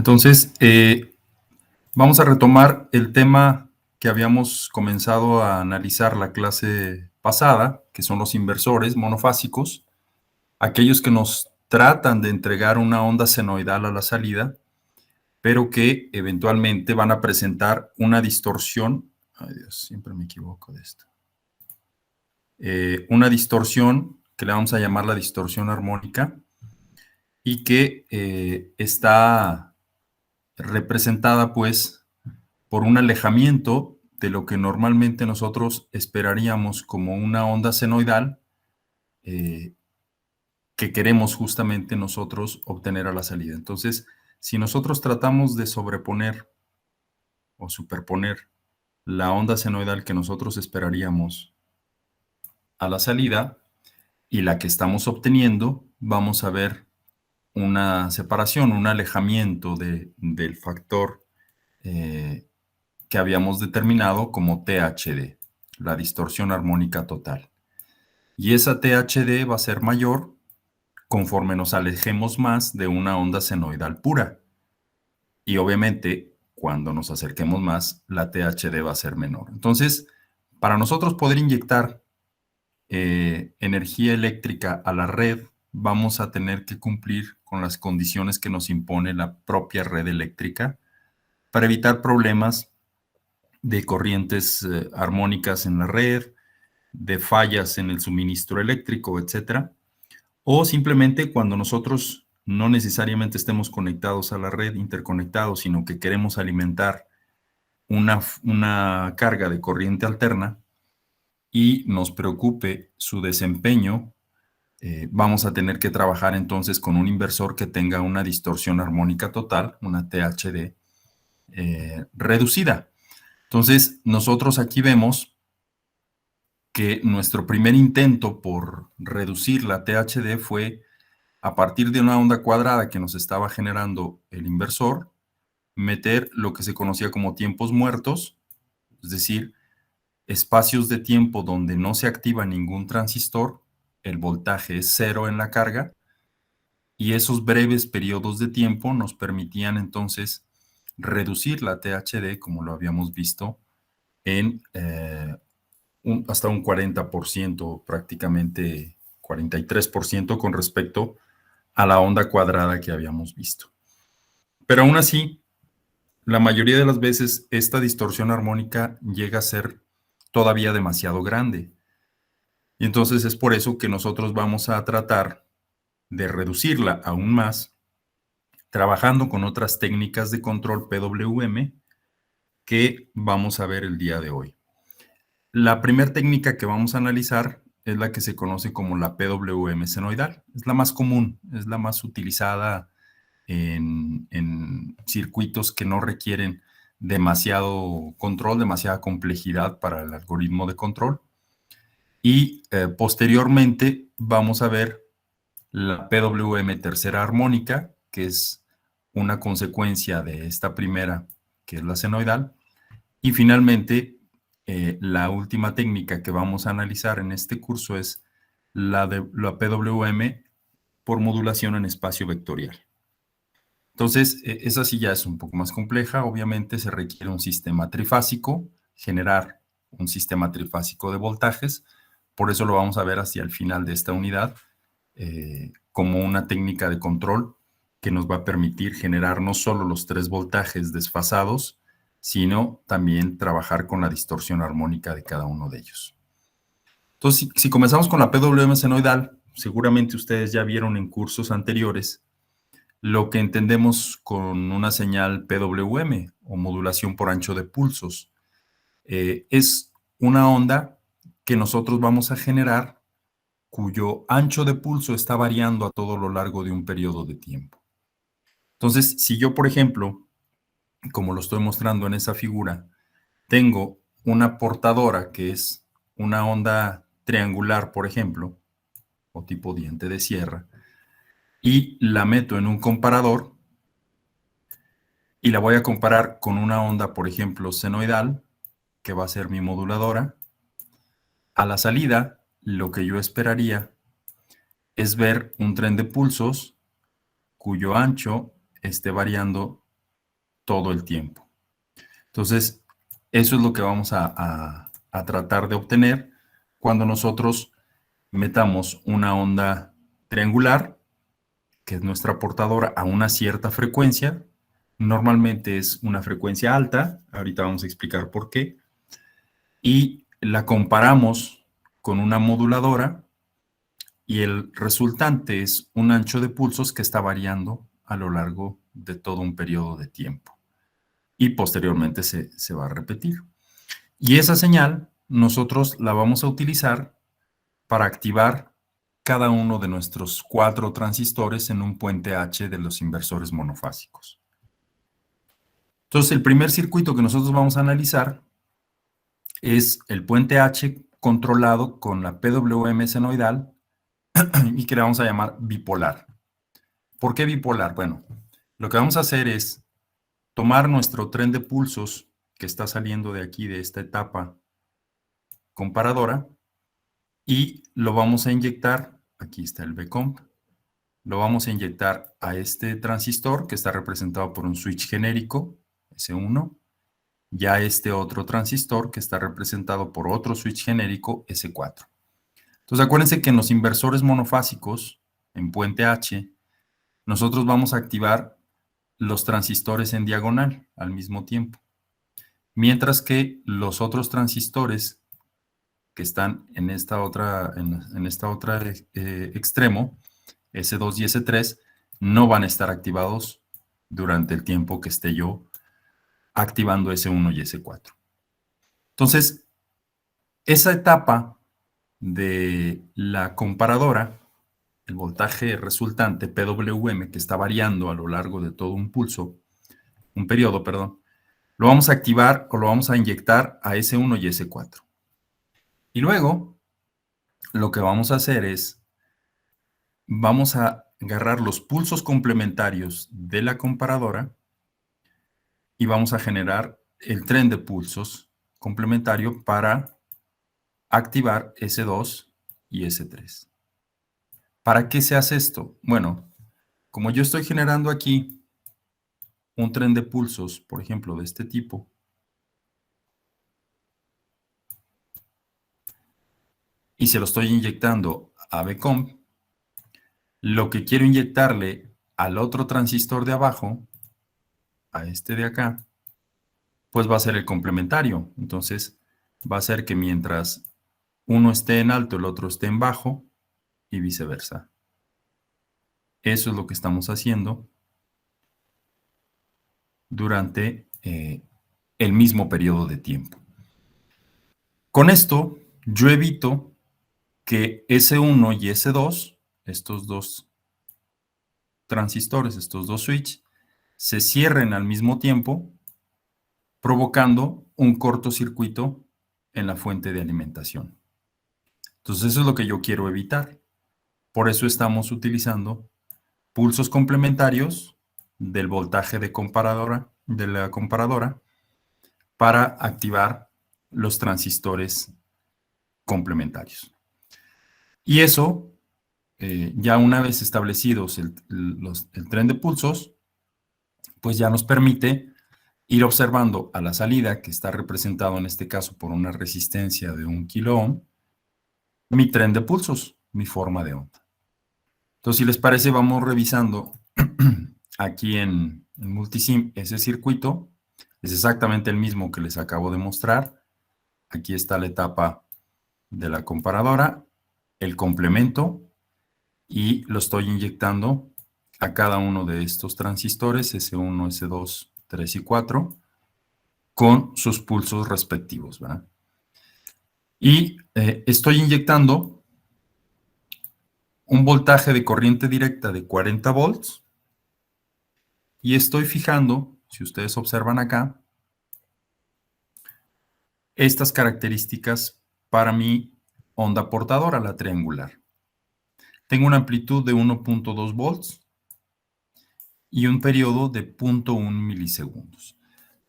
Entonces, vamos a retomar el tema que habíamos comenzado a analizar la clase pasada, que son los inversores monofásicos, aquellos que nos tratan de entregar una onda senoidal a la salida, pero que eventualmente van a presentar una distorsión. Ay Dios, siempre me equivoco de esto. Una distorsión que le vamos a llamar la distorsión armónica y que está representada pues por un alejamiento de lo que normalmente nosotros esperaríamos como una onda senoidal eh, que queremos justamente nosotros obtener a la salida. Entonces, si nosotros tratamos de sobreponer o superponer la onda senoidal que nosotros esperaríamos a la salida y la que estamos obteniendo, vamos a ver una separación, un alejamiento del factor que habíamos determinado como THD, la distorsión armónica total. Y esa THD va a ser mayor conforme nos alejemos más de una onda senoidal pura. Y obviamente, cuando nos acerquemos más, la THD va a ser menor. Entonces, para nosotros poder inyectar energía eléctrica a la red, vamos a tener que cumplir con las condiciones que nos impone la propia red eléctrica para evitar problemas de corrientes armónicas en la red, de fallas en el suministro eléctrico, etcétera, o simplemente cuando nosotros no necesariamente estemos conectados a la red, interconectados, sino que queremos alimentar una carga de corriente alterna y nos preocupe su desempeño, vamos a tener que trabajar entonces con un inversor que tenga una distorsión armónica total, una THD reducida. Entonces, nosotros aquí vemos que nuestro primer intento por reducir la THD fue a partir de una onda cuadrada que nos estaba generando el inversor, meter lo que se conocía como tiempos muertos, es decir, espacios de tiempo donde no se activa ningún transistor, el voltaje es cero en la carga, y esos breves periodos de tiempo nos permitían entonces reducir la THD, como lo habíamos visto, en hasta un 40%, prácticamente 43% con respecto a la onda cuadrada que habíamos visto. Pero aún así, la mayoría de las veces esta distorsión armónica llega a ser todavía demasiado grande. Y entonces es por eso que nosotros vamos a tratar de reducirla aún más, trabajando con otras técnicas de control PWM que vamos a ver el día de hoy. La primera técnica que vamos a analizar es la que se conoce como la PWM senoidal. Es la más común, es la más utilizada en circuitos que no requieren demasiado control, demasiada complejidad para el algoritmo de control. Y posteriormente vamos a ver la PWM tercera armónica, que es una consecuencia de esta primera, que es la senoidal. Y finalmente, la última técnica que vamos a analizar en este curso es la PWM por modulación en espacio vectorial. Entonces, esa sí ya es un poco más compleja. Obviamente se requiere un sistema trifásico, generar un sistema trifásico de voltajes. Por eso lo vamos a ver hacia el final de esta unidad como una técnica de control que nos va a permitir generar no solo los 3 voltajes desfasados, sino también trabajar con la distorsión armónica de cada uno de ellos. Entonces, si comenzamos con la PWM senoidal, seguramente ustedes ya vieron en cursos anteriores lo que entendemos con una señal PWM o modulación por ancho de pulsos. Es una onda que nosotros vamos a generar cuyo ancho de pulso está variando a todo lo largo de un periodo de tiempo. Entonces, si yo, por ejemplo, como lo estoy mostrando en esa figura, tengo una portadora que es una onda triangular, por ejemplo, o tipo diente de sierra, y la meto en un comparador, y la voy a comparar con una onda, por ejemplo, senoidal, que va a ser mi moduladora. A la salida, lo que yo esperaría es ver un tren de pulsos cuyo ancho esté variando todo el tiempo. Entonces, eso es lo que vamos a tratar de obtener cuando nosotros metamos una onda triangular, que es nuestra portadora, a una cierta frecuencia. Normalmente es una frecuencia alta, ahorita vamos a explicar por qué, y la comparamos con una moduladora y el resultante es un ancho de pulsos que está variando a lo largo de todo un periodo de tiempo y posteriormente se va a repetir. Y esa señal nosotros la vamos a utilizar para activar cada uno de nuestros 4 transistores en un puente H de los inversores monofásicos. Entonces, el primer circuito que nosotros vamos a analizar es el puente H controlado con la PWM senoidal y que le vamos a llamar bipolar. ¿Por qué bipolar? Bueno, lo que vamos a hacer es tomar nuestro tren de pulsos que está saliendo de aquí, de esta etapa comparadora, y lo vamos a inyectar, aquí está el Vcomp, lo vamos a inyectar a este transistor que está representado por un switch genérico, S1, y a este otro transistor que está representado por otro switch genérico, S4. Entonces acuérdense que en los inversores monofásicos, en puente H, nosotros vamos a activar los transistores en diagonal al mismo tiempo, mientras que los otros transistores que están en esta otra, extremo, S2 y S3, no van a estar activados durante el tiempo que esté yo activando S1 y S4. Entonces, esa etapa de la comparadora, el voltaje resultante, PWM, que está variando a lo largo de todo un periodo, perdón, lo vamos a activar o lo vamos a inyectar a S1 y S4. Y luego, lo que vamos a hacer es, vamos a agarrar los pulsos complementarios de la comparadora y vamos a generar el tren de pulsos complementario para activar S2 y S3. ¿Para qué se hace esto? Bueno, como yo estoy generando aquí un tren de pulsos, por ejemplo, de este tipo, y se lo estoy inyectando a Vcomp, lo que quiero inyectarle al otro transistor de abajo, a este de acá, pues va a ser el complementario. Entonces, va a ser que mientras uno esté en alto, el otro esté en bajo y viceversa. Eso es lo que estamos haciendo durante el mismo periodo de tiempo. Con esto, yo evito que S1 y S2, estos dos transistores, estos dos switches, se cierren al mismo tiempo, provocando un cortocircuito en la fuente de alimentación. Entonces, eso es lo que yo quiero evitar. Por eso estamos utilizando pulsos complementarios del voltaje de la comparadora para activar los transistores complementarios. Y eso, ya una vez establecidos el tren de pulsos, pues ya nos permite ir observando a la salida, que está representado en este caso por una resistencia de 1 kilo ohm, mi tren de pulsos, mi forma de onda. Entonces, si les parece, vamos revisando aquí en Multisim ese circuito. Es exactamente el mismo que les acabo de mostrar. Aquí está la etapa de la comparadora, el complemento, y lo estoy inyectando a cada uno de estos transistores, S1, S2, 3 y 4, con sus pulsos respectivos, ¿verdad? Y estoy inyectando un voltaje de corriente directa de 40 volts y estoy fijando, si ustedes observan acá, estas características para mi onda portadora, la triangular. Tengo una amplitud de 1.2 volts y un periodo de 0.1 milisegundos.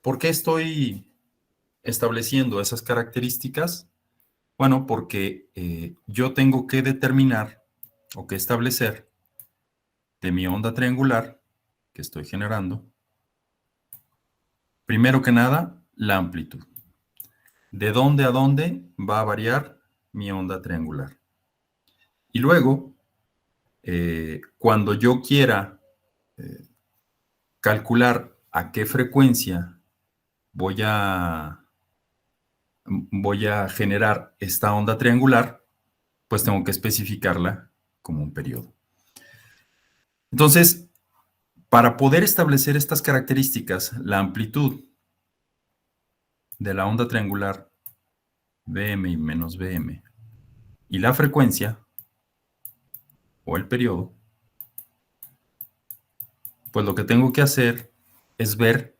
¿Por qué estoy estableciendo esas características? Bueno, porque yo tengo que determinar o que establecer de mi onda triangular que estoy generando Primero que nada, la amplitud. ¿De dónde a dónde va a variar mi onda triangular? Y luego, cuando yo quiera calcular a qué frecuencia voy a, voy a generar esta onda triangular, pues tengo que especificarla como un periodo. Entonces, para poder establecer estas características, la amplitud de la onda triangular Vm y menos Vm y la frecuencia o el periodo, pues lo que tengo que hacer es ver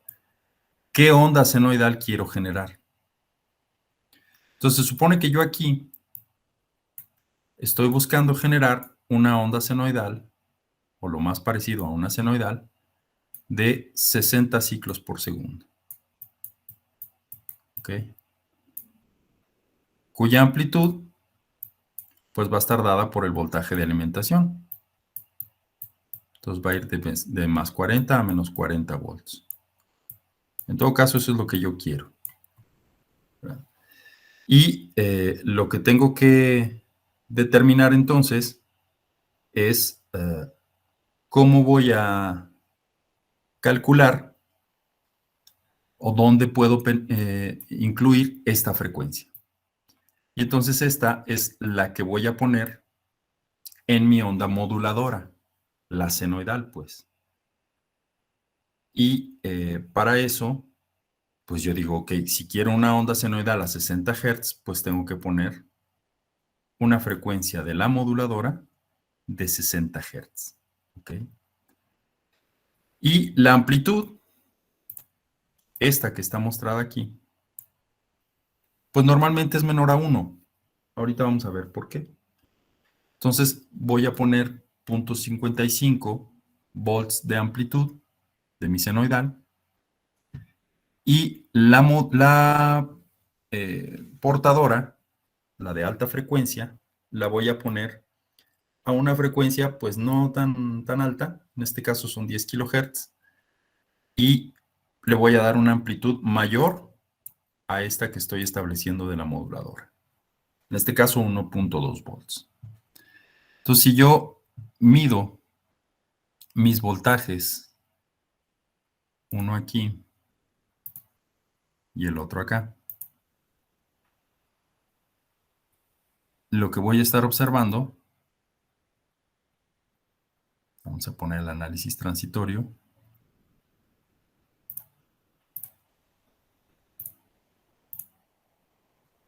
qué onda senoidal quiero generar. Entonces, se supone que yo aquí estoy buscando generar una onda senoidal, o lo más parecido a una senoidal, de 60 ciclos por segundo. ¿Ok? Cuya amplitud pues va a estar dada por el voltaje de alimentación. Entonces va a ir de más 40 a menos 40 volts. En todo caso, eso es lo que yo quiero. ¿Verdad? Y lo que tengo que determinar entonces es cómo voy a calcular o dónde puedo incluir esta frecuencia. Y entonces esta es la que voy a poner en mi onda moduladora, la senoidal, pues. Y para eso, pues yo digo, ok, si quiero una onda senoidal a 60 Hz, pues tengo que poner una frecuencia de la moduladora de 60 Hz. ¿Ok? Y la amplitud, esta que está mostrada aquí, pues normalmente es menor a 1. Ahorita vamos a ver por qué. Entonces voy a poner 0.55 volts de amplitud de mi senoidal y la portadora, la de alta frecuencia, la voy a poner a una frecuencia pues no tan alta, en este caso son 10 kHz, y le voy a dar una amplitud mayor a esta que estoy estableciendo de la moduladora. En este caso 1.2 volts. Entonces si yo mido mis voltajes, uno aquí y el otro acá, lo que voy a estar observando, vamos a poner el análisis transitorio,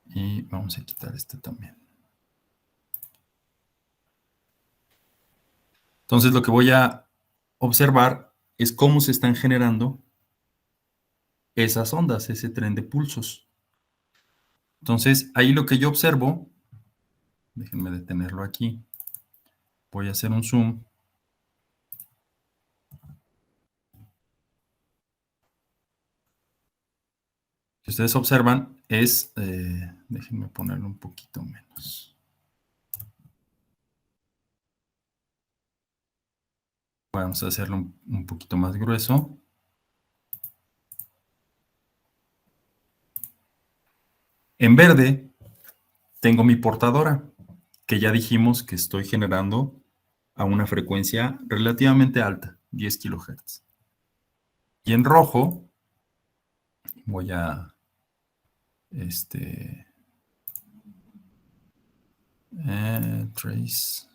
y vamos a quitar este también. Entonces lo que voy a observar es cómo se están generando esas ondas, ese tren de pulsos. Entonces ahí lo que yo observo, déjenme detenerlo aquí, voy a hacer un zoom. Si ustedes observan es, déjenme ponerlo un poquito menos. Vamos a hacerlo un poquito más grueso. En verde tengo mi portadora, que ya dijimos que estoy generando a una frecuencia relativamente alta, 10 kHz. Y en rojo voy a trace.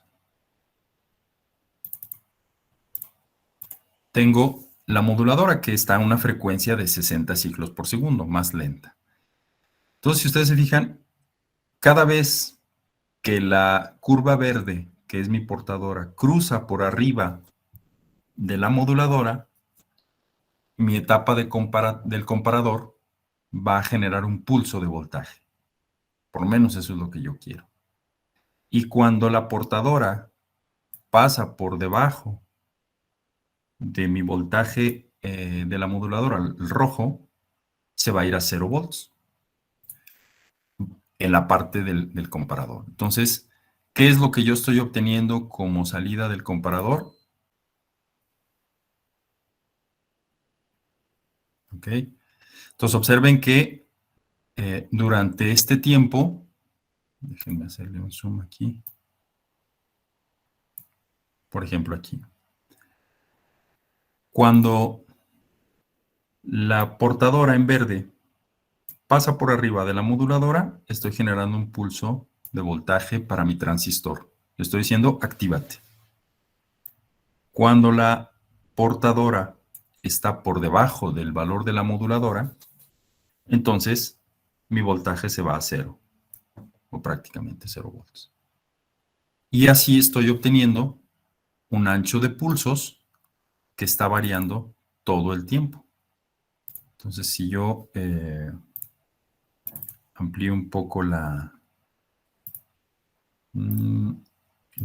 Tengo la moduladora que está a una frecuencia de 60 ciclos por segundo, más lenta. Entonces, si ustedes se fijan, cada vez que la curva verde, que es mi portadora, cruza por arriba de la moduladora, mi etapa del comparador va a generar un pulso de voltaje. Por lo menos eso es lo que yo quiero. Y cuando la portadora pasa por debajo de mi voltaje de la moduladora, el rojo, se va a ir a 0 volts en la parte del comparador. Entonces, ¿qué es lo que yo estoy obteniendo como salida del comparador? ¿Ok? Entonces observen que durante este tiempo, déjenme hacerle un zoom aquí, por ejemplo aquí, cuando la portadora en verde pasa por arriba de la moduladora, estoy generando un pulso de voltaje para mi transistor. Le estoy diciendo, actívate. Cuando la portadora está por debajo del valor de la moduladora, entonces mi voltaje se va a cero, o prácticamente 0 volts. Y así estoy obteniendo un ancho de pulsos que está variando todo el tiempo. Entonces, si yo amplío un poco la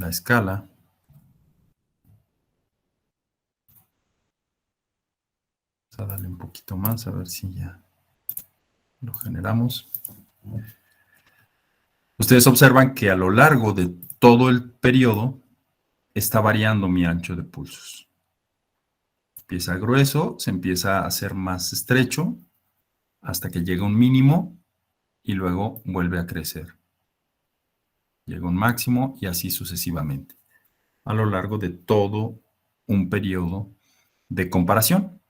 escala, vamos a darle un poquito más, a ver si ya lo generamos. Ustedes observan que a lo largo de todo el periodo está variando mi ancho de pulsos. Empieza grueso, se empieza a hacer más estrecho hasta que llega a un mínimo y luego vuelve a crecer. Llega a un máximo y así sucesivamente, a lo largo de todo un periodo de comparación.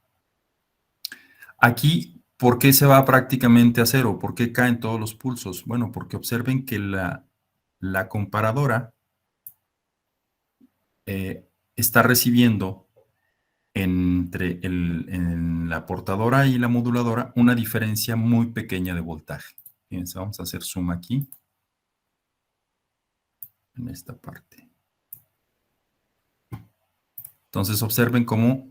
Aquí, ¿por qué se va prácticamente a cero? ¿Por qué caen todos los pulsos? Bueno, porque observen que la comparadora está recibiendo en la portadora y la moduladora una diferencia muy pequeña de voltaje. Fíjense, vamos a hacer zoom aquí, en esta parte. Entonces observen cómo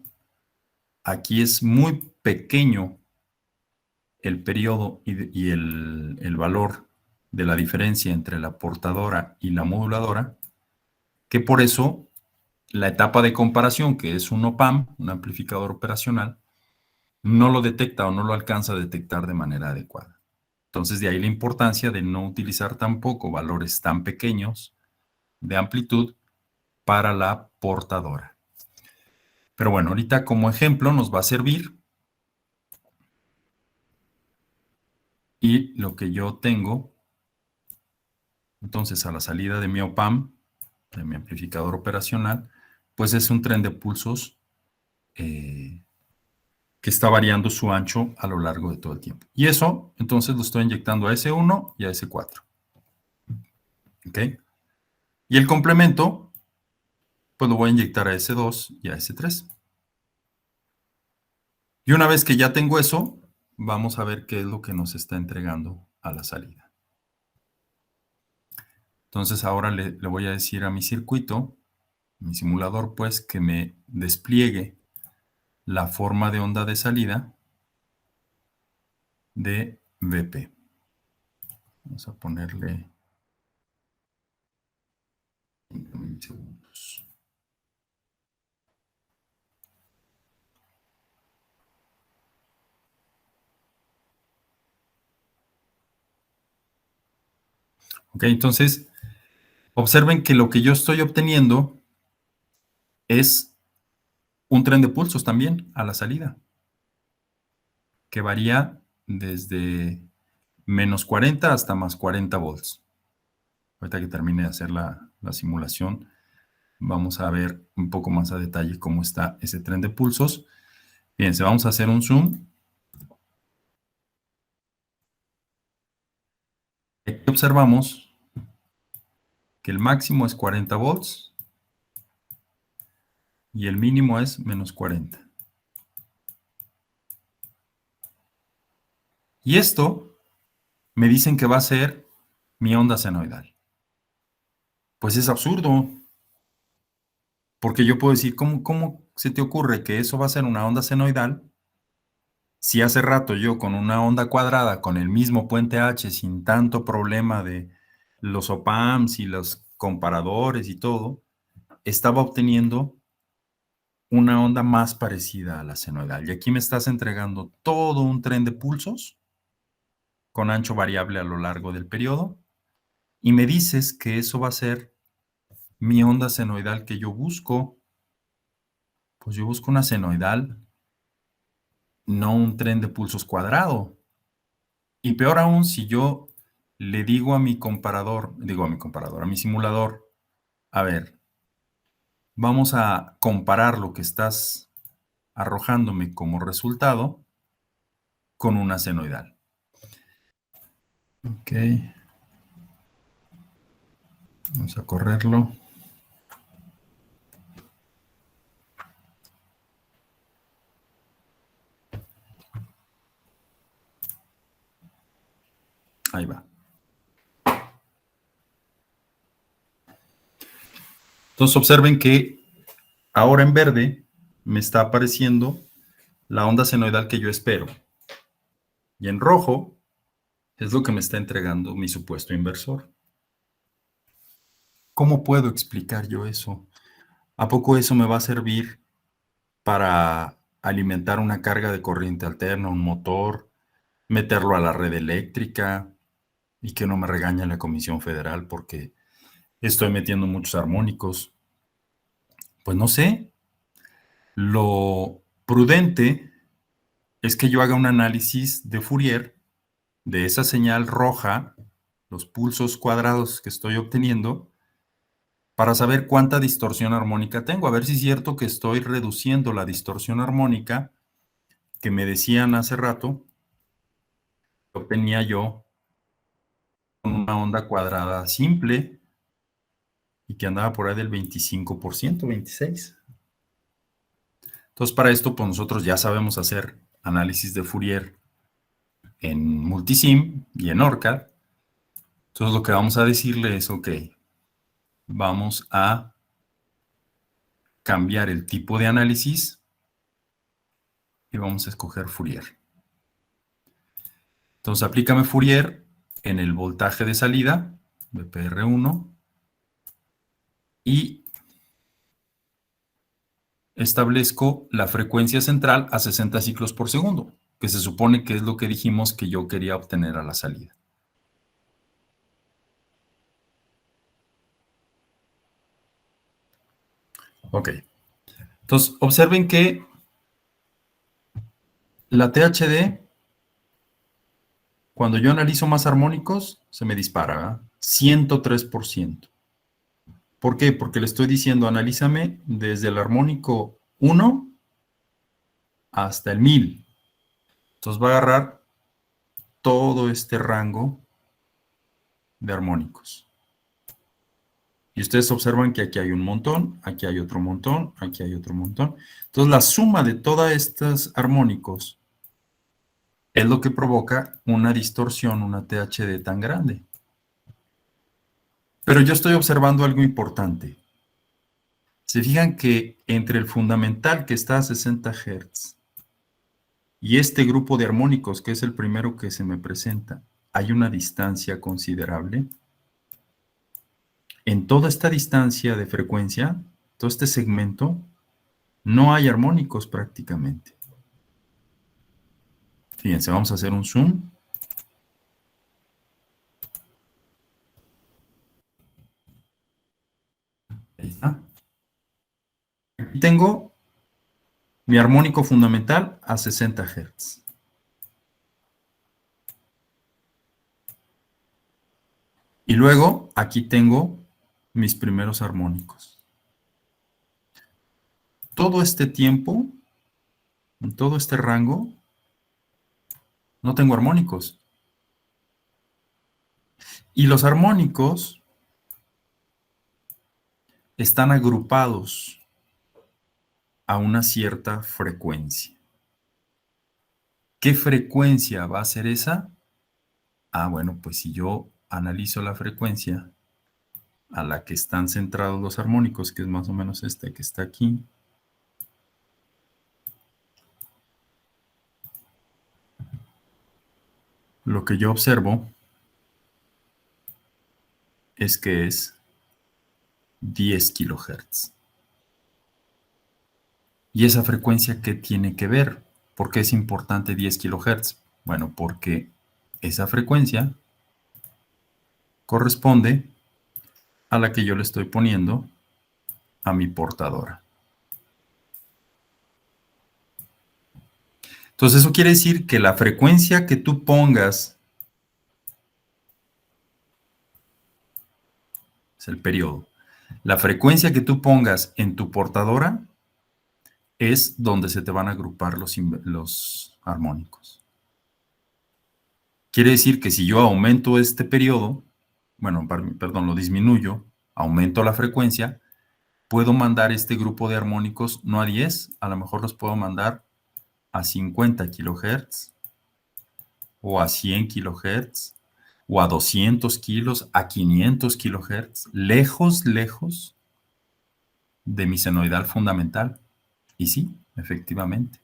aquí es muy pequeño el periodo y el valor de la diferencia entre la portadora y la moduladora, que por eso la etapa de comparación, que es un OP-AMP, un amplificador operacional, no lo detecta o no lo alcanza a detectar de manera adecuada. Entonces, de ahí la importancia de no utilizar tampoco valores tan pequeños de amplitud para la portadora. Pero bueno, ahorita como ejemplo nos va a servir. Y lo que yo tengo, entonces a la salida de mi OP-AMP, de mi amplificador operacional, pues es un tren de pulsos que está variando su ancho a lo largo de todo el tiempo. Y eso, entonces lo estoy inyectando a S1 y a S4. ¿Ok? Y el complemento, pues lo voy a inyectar a S2 y a S3. Y una vez que ya tengo eso, vamos a ver qué es lo que nos está entregando a la salida. Entonces ahora le voy a decir a mi circuito, mi simulador, pues, que me despliegue la forma de onda de salida de VP. Vamos a ponerle 5 milisegundos. Ok, entonces, observen que lo que yo estoy obteniendo es un tren de pulsos también a la salida, que varía desde menos 40 hasta más 40 volts. Ahorita que termine de hacer la simulación, vamos a ver un poco más a detalle cómo está ese tren de pulsos. Fíjense, vamos a hacer un zoom. Aquí observamos que el máximo es 40 volts y el mínimo es menos 40. Y esto me dicen que va a ser mi onda senoidal. Pues es absurdo, porque yo puedo decir, ¿cómo se te ocurre que eso va a ser una onda senoidal si hace rato yo con una onda cuadrada, con el mismo puente H, sin tanto problema de los OP-AMPs y los comparadores y todo, estaba obteniendo una onda más parecida a la senoidal? Y aquí me estás entregando todo un tren de pulsos con ancho variable a lo largo del periodo, y me dices que eso va a ser mi onda senoidal que yo busco. Pues yo busco una senoidal no un tren de pulsos cuadrado. Y peor aún, si yo le digo a mi comparador, a mi simulador, a ver, vamos a comparar lo que estás arrojándome como resultado con una senoidal. Ok. Vamos a correrlo. Ahí va. Entonces observen que ahora en verde me está apareciendo la onda senoidal que yo espero. Y en rojo es lo que me está entregando mi supuesto inversor. ¿Cómo puedo explicar yo eso? ¿A poco eso me va a servir para alimentar una carga de corriente alterna, un motor, meterlo a la red eléctrica y que no me regañe la Comisión Federal porque estoy metiendo muchos armónicos? Pues no sé. Lo prudente es que yo haga un análisis de Fourier de esa señal roja, los pulsos cuadrados que estoy obteniendo, para saber cuánta distorsión armónica tengo. A ver si es cierto que estoy reduciendo la distorsión armónica que me decían hace rato, que obtenía yo con una onda cuadrada simple y que andaba por ahí del 25%, 26%. Entonces, para esto, pues nosotros ya sabemos hacer análisis de Fourier en Multisim y en ORCAD. Entonces, lo que vamos a decirle es, ok, vamos a cambiar el tipo de análisis y vamos a escoger Fourier. Entonces, aplícame Fourier en el voltaje de salida, BPR1, y establezco la frecuencia central a 60 ciclos por segundo, que se supone que es lo que dijimos que yo quería obtener a la salida. Ok. Entonces, observen que la THD, cuando yo analizo más armónicos, se me dispara, ¿verdad? 103%. ¿Por qué? Porque le estoy diciendo, analízame desde el armónico 1 hasta el 1000. Entonces va a agarrar todo este rango de armónicos. Y ustedes observan que aquí hay un montón, aquí hay otro montón, aquí hay otro montón. Entonces la suma de todos estos armónicos es lo que provoca una distorsión, una THD tan grande. Pero yo estoy observando algo importante. Se fijan que entre el fundamental que está a 60 Hz y este grupo de armónicos, que es el primero que se me presenta, hay una distancia considerable. En toda esta distancia de frecuencia, todo este segmento, no hay armónicos prácticamente. Fíjense, vamos a hacer un zoom. Ahí está. Aquí tengo mi armónico fundamental a 60 Hz. Y luego aquí tengo mis primeros armónicos. Todo este tiempo, en todo este rango, no tengo armónicos. Y los armónicos están agrupados a una cierta frecuencia. ¿Qué frecuencia va a ser esa? Ah, bueno, pues si yo analizo la frecuencia a la que están centrados los armónicos, que es más o menos este que está aquí, lo que yo observo es que es 10 kilohertz. ¿Y esa frecuencia qué tiene que ver? ¿Por qué es importante 10 kilohertz? Bueno, porque esa frecuencia corresponde a la que yo le estoy poniendo a mi portadora. Entonces Entonces, eso quiere decir que la frecuencia que tú pongas es el periodo. La frecuencia que tú pongas en tu portadora es donde se te van a agrupar los armónicos. Quiere decir que si yo aumento este periodo, bueno, perdón, lo disminuyo, aumento la frecuencia, puedo mandar este grupo de armónicos no a 10, a lo mejor los puedo mandar a 50 kilohertz o a 100 kilohertz o a 200 kilos, a 500 kilohertz, lejos, lejos de mi senoidal fundamental. Y sí, efectivamente.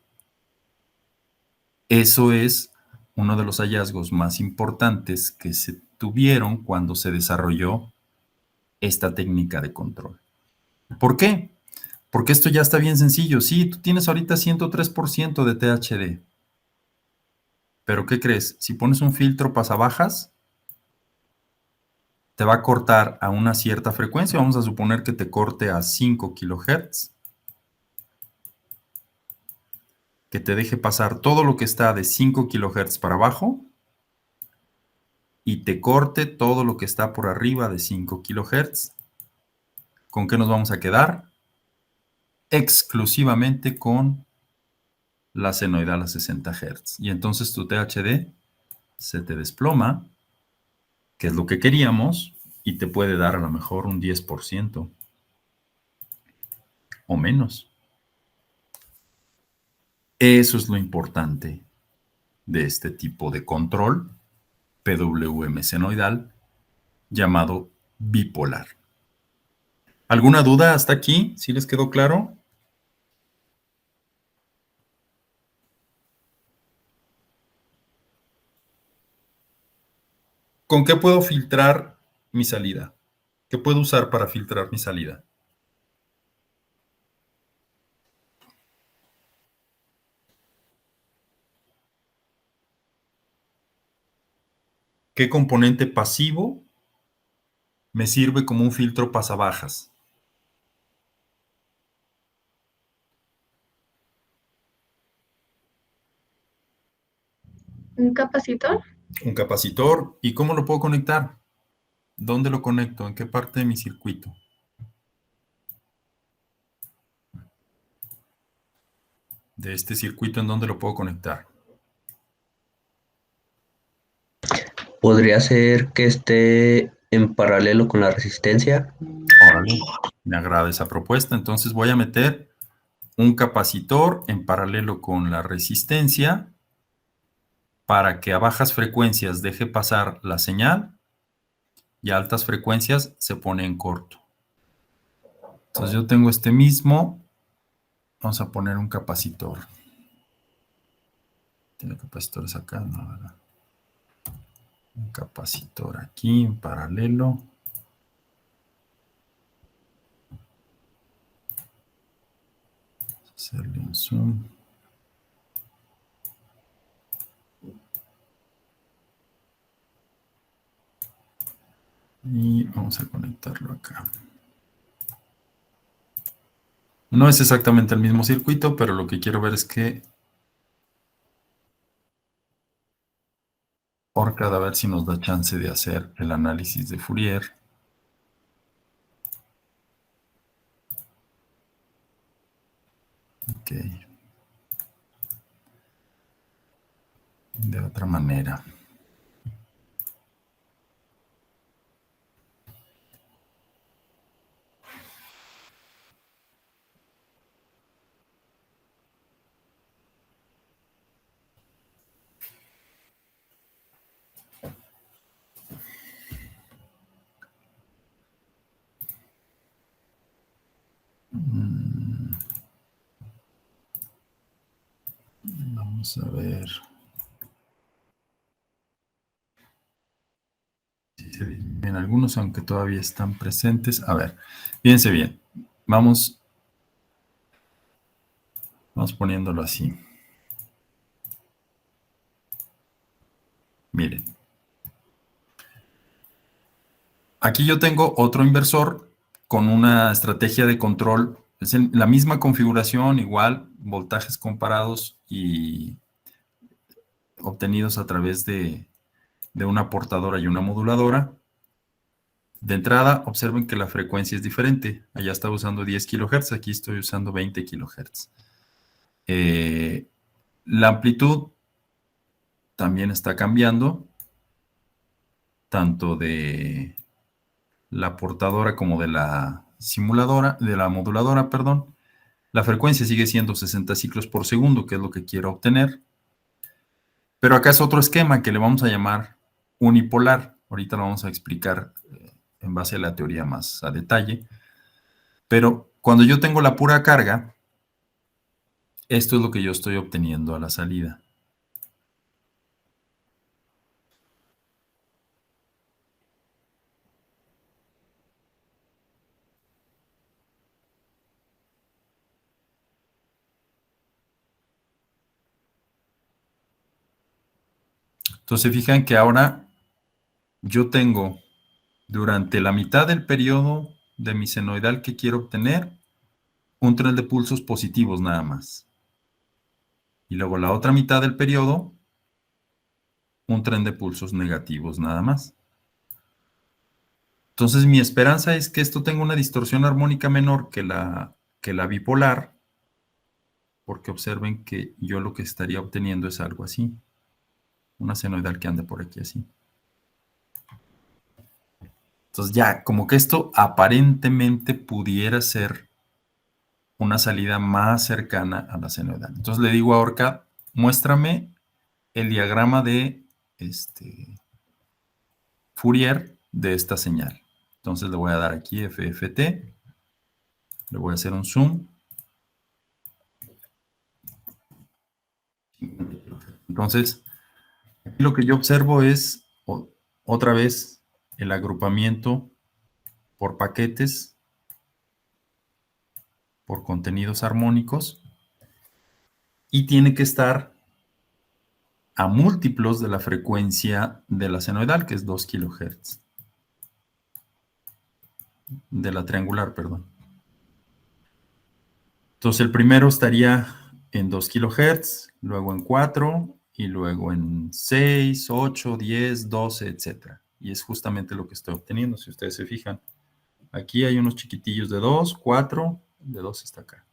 Eso es uno de los hallazgos más importantes que se tuvieron cuando se desarrolló esta técnica de control. ¿Por qué? Porque esto ya está bien sencillo. Sí, tú tienes ahorita 103% de THD. Pero ¿qué crees? Si pones un filtro pasabajas, te va a cortar a una cierta frecuencia. Vamos a suponer que te corte a 5 kilohertz. Que te deje pasar todo lo que está de 5 kilohertz para abajo. Y te corte todo lo que está por arriba de 5 kilohertz. ¿Con qué nos vamos a quedar? Exclusivamente con la senoidal a 60 Hz. Y entonces tu THD se te desploma, que es lo que queríamos, y te puede dar a lo mejor un 10% o menos. Eso es lo importante de este tipo de control PWM senoidal llamado bipolar. ¿Alguna duda hasta aquí? ¿Sí les quedó claro? ¿Con qué puedo filtrar mi salida? ¿Qué puedo usar para filtrar mi salida? ¿Qué componente pasivo me sirve como un filtro pasabajas? ¿Un capacitor? Un capacitor. ¿Y cómo lo puedo conectar? ¿Dónde lo conecto? ¿En qué parte de mi circuito? De este circuito, ¿en dónde lo puedo conectar? Podría ser que esté en paralelo con la resistencia. Órale, me agrada esa propuesta. Entonces voy a meter un capacitor en paralelo con la resistencia para que a bajas frecuencias deje pasar la señal y a altas frecuencias se pone en corto. Entonces yo tengo este mismo. Vamos a poner un capacitor. ¿Tiene capacitores acá? No, ¿verdad? Un capacitor aquí en paralelo. Hacerle un zoom. Y vamos a conectarlo acá. No es exactamente el mismo circuito, pero lo que quiero ver es que ORCAD, a ver si nos da chance de hacer el análisis de Fourier. Ok. De otra manera. Vamos a ver. En algunos, aunque todavía están presentes. A ver, fíjense bien. Vamos poniéndolo así. Miren. Aquí yo tengo otro inversor con una estrategia de control. Es en la misma configuración, igual, voltajes comparados y obtenidos a través de una portadora y una moduladora. De entrada, observen que la frecuencia es diferente. Allá estaba usando 10 kHz, aquí estoy usando 20 kHz. La amplitud también está cambiando, tanto de la portadora como de la simuladora, de la moduladora, perdón. La frecuencia sigue siendo 60 ciclos por segundo, que es lo que quiero obtener. Pero acá es otro esquema que le vamos a llamar unipolar. Ahorita lo vamos a explicar en base a la teoría más a detalle. Pero cuando yo tengo la pura carga, esto es lo que yo estoy obteniendo a la salida. Entonces, fijan que ahora yo tengo durante la mitad del periodo de mi senoidal que quiero obtener un tren de pulsos positivos nada más. Y luego la otra mitad del periodo, un tren de pulsos negativos nada más. Entonces mi esperanza es que esto tenga una distorsión armónica menor que la bipolar, porque observen que yo lo que estaría obteniendo es algo así. Una senoidal que ande por aquí así. Entonces ya, como que esto aparentemente pudiera ser una salida más cercana a la senoidal. Entonces le digo a ORCAD, muéstrame el diagrama de Fourier de esta señal. Entonces le voy a dar aquí FFT, le voy a hacer un zoom. Entonces, aquí lo que yo observo es otra vez el agrupamiento por paquetes, por contenidos armónicos, y tiene que estar a múltiplos de la frecuencia de la senoidal, que es 2 kHz. De la triangular, perdón. Entonces el primero estaría en 2 kHz, luego en 4, y luego en 6, 8, 10, 12, etc. Y es justamente lo que estoy obteniendo, si ustedes se fijan. Aquí hay unos chiquitillos de 2, 4, de 2 está acá.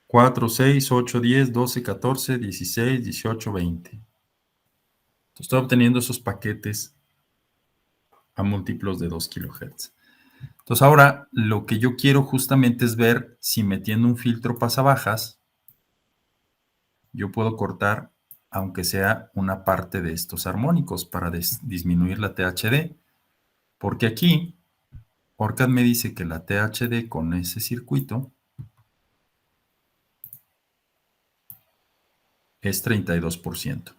4, 6, 8, 10, 12, 14, 16, 18, 20. Entonces estoy obteniendo esos paquetes a múltiplos de 2 kHz. Entonces ahora lo que yo quiero justamente es ver si metiendo un filtro pasabajas yo puedo cortar aunque sea una parte de estos armónicos para disminuir la THD. Porque aquí ORCAD me dice que la THD con ese circuito es 32%.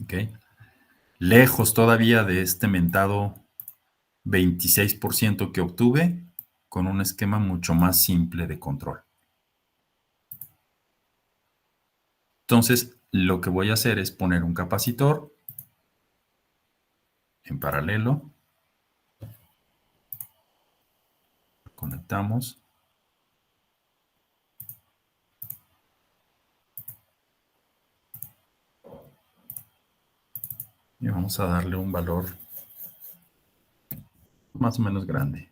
¿Ok? Lejos todavía de este mentado 26% que obtuve con un esquema mucho más simple de control. Entonces, lo que voy a hacer es poner un capacitor en paralelo. Conectamos. Y vamos a darle un valor más o menos grande.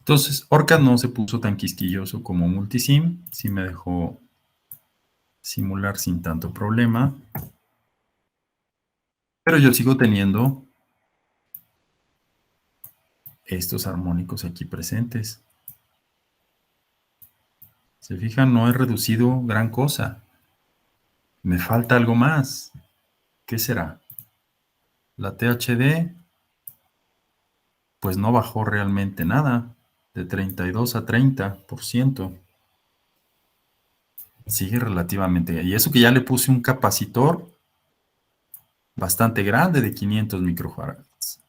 Entonces, ORCAD no se puso tan quisquilloso como Multisim. Sí me dejó simular sin tanto problema. Pero yo sigo teniendo estos armónicos aquí presentes. Se fijan, no he reducido gran cosa. Me falta algo más. ¿Qué será? La THD, pues no bajó realmente nada, de 32 a 30%. Sigue relativamente. Y eso que ya le puse un capacitor bastante grande de 500 microfarads.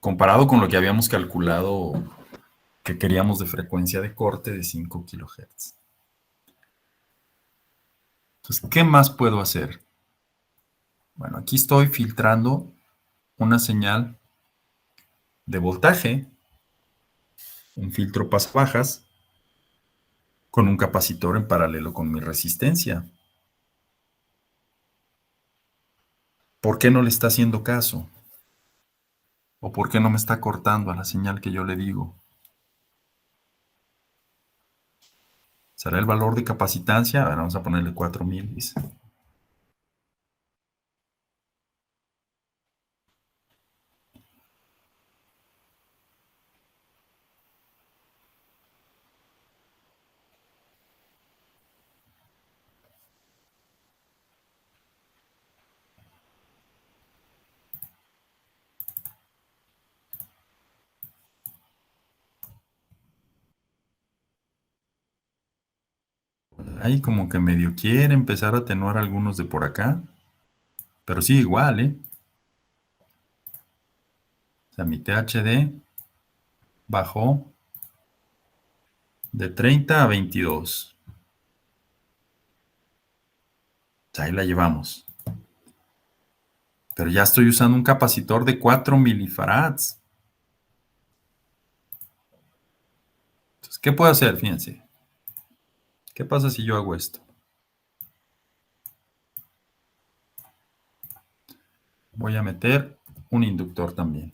comparado con lo que habíamos calculado que queríamos de frecuencia de corte de 5 kHz. Entonces, ¿qué más puedo hacer? Bueno, aquí estoy filtrando una señal de voltaje, un filtro pasbajas, con un capacitor en paralelo con mi resistencia. ¿Por qué no le está haciendo caso? ¿O por qué no me está cortando a la señal que yo le digo? ¿Será el valor de capacitancia? A ver, vamos a ponerle 4000, dice. Ahí como que medio quiere empezar a atenuar algunos de por acá. Pero sí, igual, ¿eh? O sea, mi THD bajó de 30 a 22. O sea, ahí la llevamos. Pero ya estoy usando un capacitor de 4 milifarads. Entonces, ¿qué puedo hacer? Fíjense. ¿Qué pasa si yo hago esto? Voy a meter un inductor también.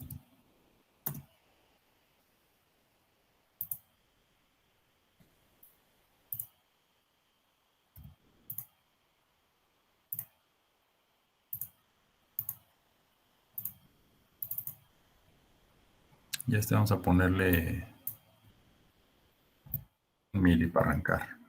Ya vamos a ponerle un mili para arrancar.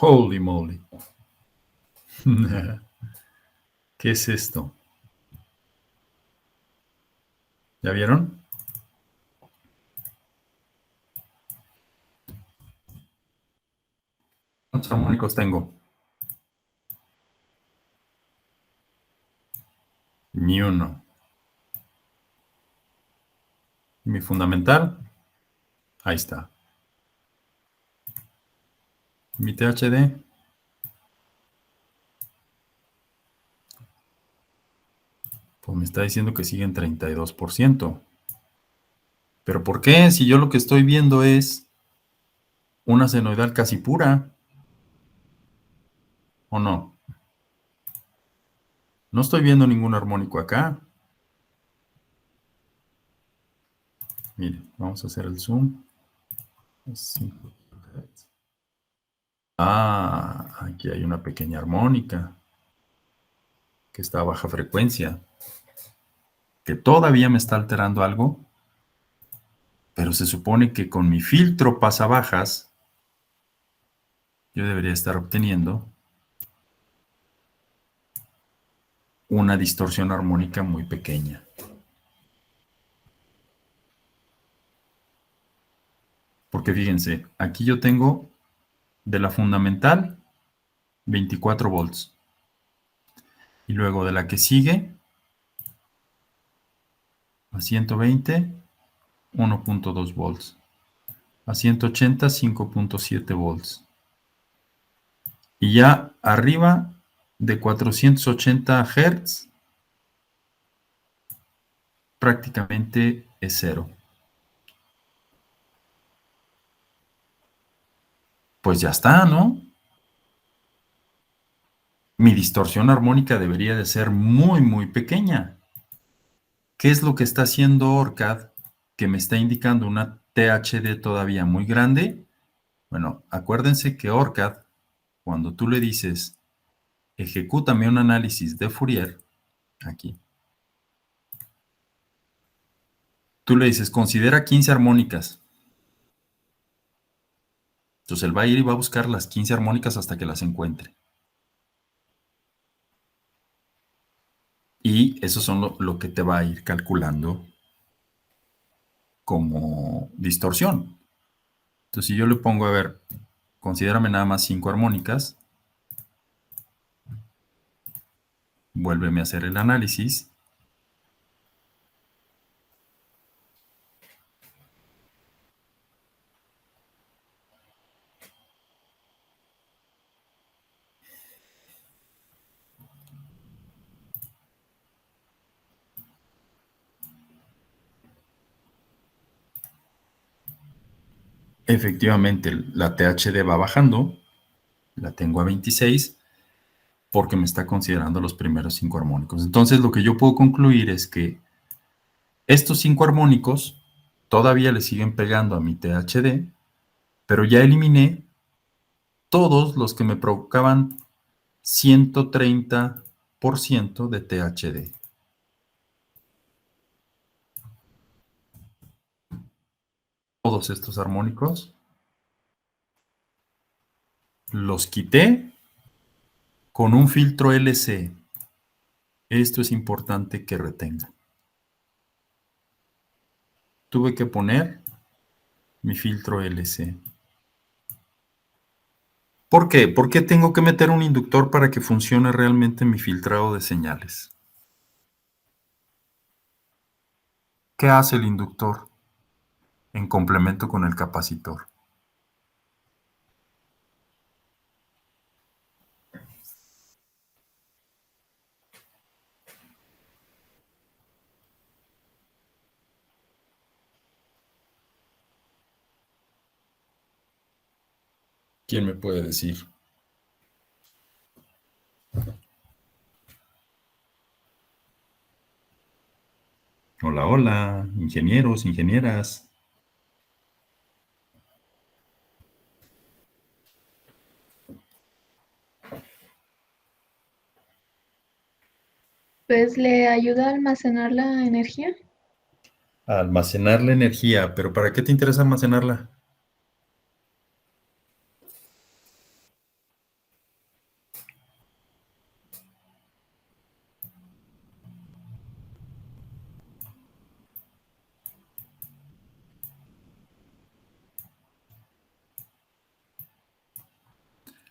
Holy moly. ¿Qué es esto? ¿Ya vieron? ¿Cuántos armónicos tengo? Ni uno. Mi fundamental, ahí está. Mi THD, pues me está diciendo que sigue en 32%. ¿Pero por qué? Si yo lo que estoy viendo es una senoidal casi pura, ¿o no? No estoy viendo ningún armónico acá. Miren, vamos a hacer el zoom. Ah, aquí hay una pequeña armónica que está a baja frecuencia, que todavía me está alterando algo, pero se supone que con mi filtro pasabajas yo debería estar obteniendo una distorsión armónica muy pequeña. Porque fíjense, aquí yo tengo de la fundamental 24 volts. Y luego de la que sigue a 120, 1.2 volts. A 180, 5.7 volts. Y ya arriba de 480 Hz, prácticamente es cero. Pues ya está, ¿no? Mi distorsión armónica debería de ser muy, muy pequeña. ¿Qué es lo que está haciendo ORCAD que me está indicando una THD todavía muy grande? Bueno, acuérdense que ORCAD, cuando tú le dices, ejecútame un análisis de Fourier, aquí, tú le dices, considera 15 armónicas. Entonces él va a ir y va a buscar las 15 armónicas hasta que las encuentre. Y eso son lo que te va a ir calculando como distorsión. Entonces, si yo le pongo, a ver, considérame nada más 5 armónicas, vuélveme a hacer el análisis. Efectivamente, la THD va bajando, la tengo a 26, porque me está considerando los primeros 5 armónicos. Entonces, lo que yo puedo concluir es que estos 5 armónicos todavía le siguen pegando a mi THD, pero ya eliminé todos los que me provocaban 130% de THD. Todos estos armónicos los quité con un filtro LC. Esto es importante que retenga. Tuve que poner mi filtro LC. ¿Por qué? ¿Por qué tengo que meter un inductor para que funcione realmente mi filtrado de señales? ¿Qué hace el inductor en complemento con el capacitor? ¿Quién me puede decir? Hola, hola, ingenieros, ingenieras. Pues le ayuda a almacenar la energía. A almacenar la energía, pero ¿para qué te interesa almacenarla?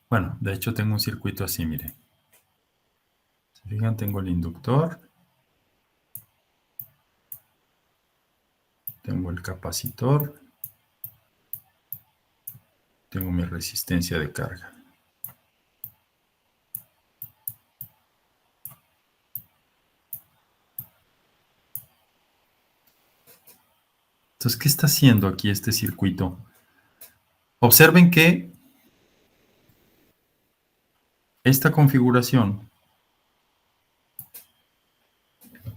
Bueno, de hecho tengo un circuito así, miren. ¿Se fijan? Tengo el inductor, tengo el capacitor, tengo mi resistencia de carga. Entonces, ¿qué está haciendo aquí este circuito? Observen que esta configuración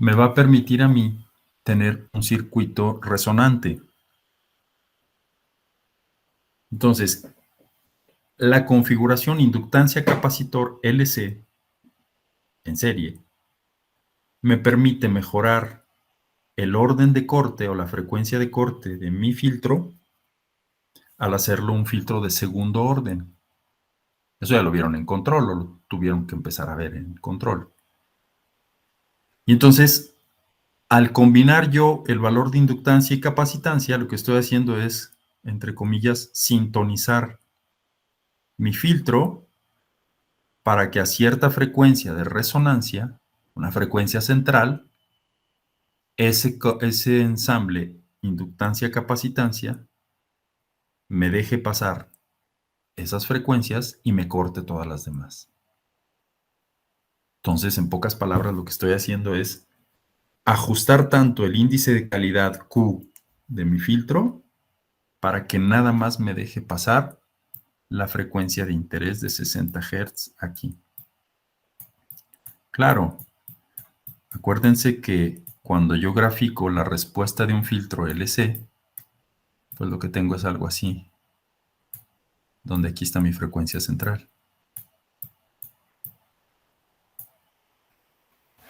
me va a permitir a mí tener un circuito resonante. Entonces, la configuración inductancia capacitor LC en serie me permite mejorar el orden de corte o la frecuencia de corte de mi filtro al hacerlo un filtro de segundo orden. Eso ya lo vieron en control o lo tuvieron que empezar a ver en control. Y entonces, al combinar yo el valor de inductancia y capacitancia, lo que estoy haciendo es, entre comillas, sintonizar mi filtro para que a cierta frecuencia de resonancia, una frecuencia central, ese ensamble inductancia-capacitancia me deje pasar esas frecuencias y me corte todas las demás. Entonces, en pocas palabras, lo que estoy haciendo es ajustar tanto el índice de calidad Q de mi filtro para que nada más me deje pasar la frecuencia de interés de 60 Hz aquí. Claro, acuérdense que cuando yo grafico la respuesta de un filtro LC, pues lo que tengo es algo así, donde aquí está mi frecuencia central.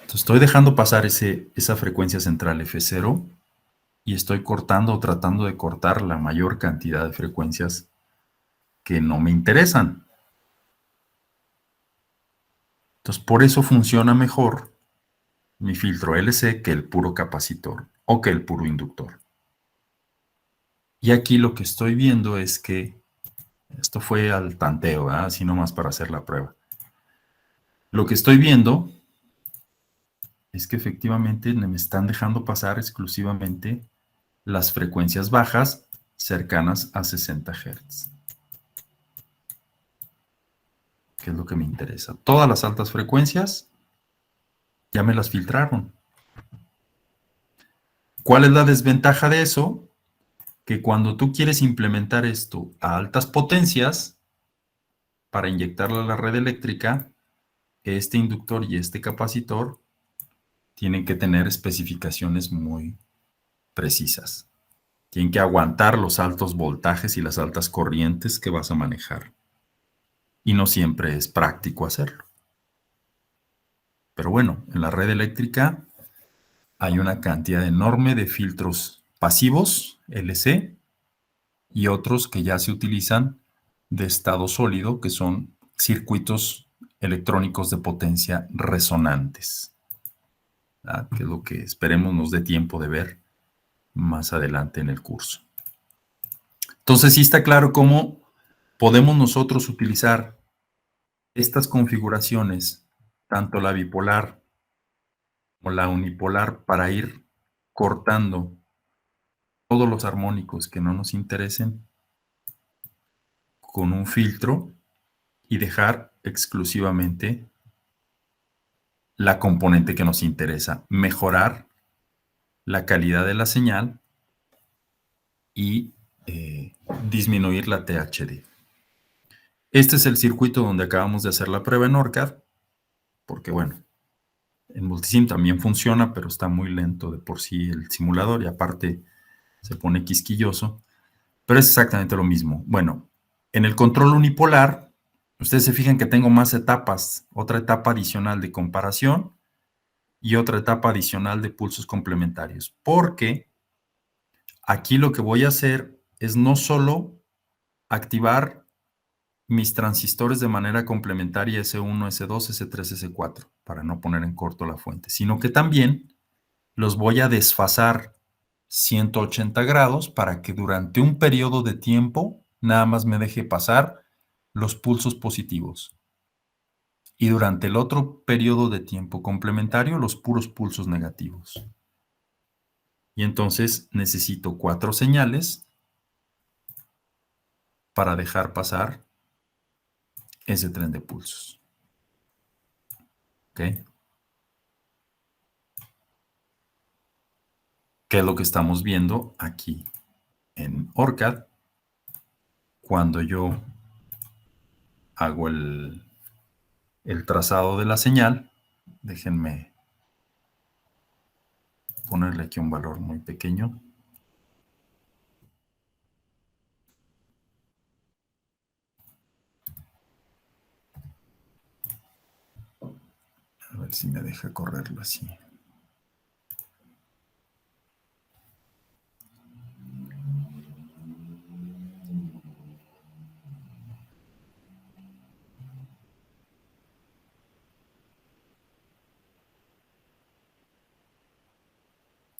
Entonces estoy dejando pasar esa frecuencia central F0 y estoy cortando o tratando de cortar la mayor cantidad de frecuencias que no me interesan. Entonces por eso funciona mejor mi filtro LC que el puro capacitor o que el puro inductor. Y aquí lo que estoy viendo es que esto fue al tanteo, ¿verdad? Así nomás para hacer la prueba. Lo que estoy viendo es que efectivamente me están dejando pasar exclusivamente las frecuencias bajas cercanas a 60 Hz. ¿Qué es lo que me interesa? Todas las altas frecuencias ya me las filtraron. ¿Cuál es la desventaja de eso? Que cuando tú quieres implementar esto a altas potencias para inyectarlo a la red eléctrica, este inductor y este capacitor tienen que tener especificaciones muy precisas. Tienen que aguantar los altos voltajes y las altas corrientes que vas a manejar. Y no siempre es práctico hacerlo. Pero bueno, en la red eléctrica hay una cantidad enorme de filtros pasivos, LC, y otros que ya se utilizan de estado sólido, que son circuitos electrónicos de potencia resonantes, ¿verdad? Que es lo que esperemos nos dé tiempo de ver más adelante en el curso. Entonces sí está claro cómo podemos nosotros utilizar estas configuraciones, tanto la bipolar como la unipolar, para ir cortando todos los armónicos que no nos interesen con un filtro y dejar exclusivamente la componente que nos interesa, mejorar la calidad de la señal y disminuir la THD. Este es el circuito donde acabamos de hacer la prueba en ORCAD, porque bueno, en Multisim también funciona, pero está muy lento de por sí el simulador y aparte se pone quisquilloso, pero es exactamente lo mismo. Bueno, en el control unipolar, ustedes se fijan que tengo más etapas, otra etapa adicional de comparación y otra etapa adicional de pulsos complementarios, porque aquí lo que voy a hacer es no solo activar mis transistores de manera complementaria S1, S2, S3, S4, para no poner en corto la fuente, sino que también los voy a desfasar 180 grados para que durante un periodo de tiempo nada más me deje pasar los pulsos positivos y durante el otro periodo de tiempo complementario los puros pulsos negativos. Y entonces necesito 4 señales para dejar pasar ese tren de pulsos. ¿Ok? ¿Qué es lo que estamos viendo aquí en ORCAD? Cuando yo hago el trazado de la señal, déjenme ponerle aquí un valor muy pequeño. A ver si me deja correrlo así.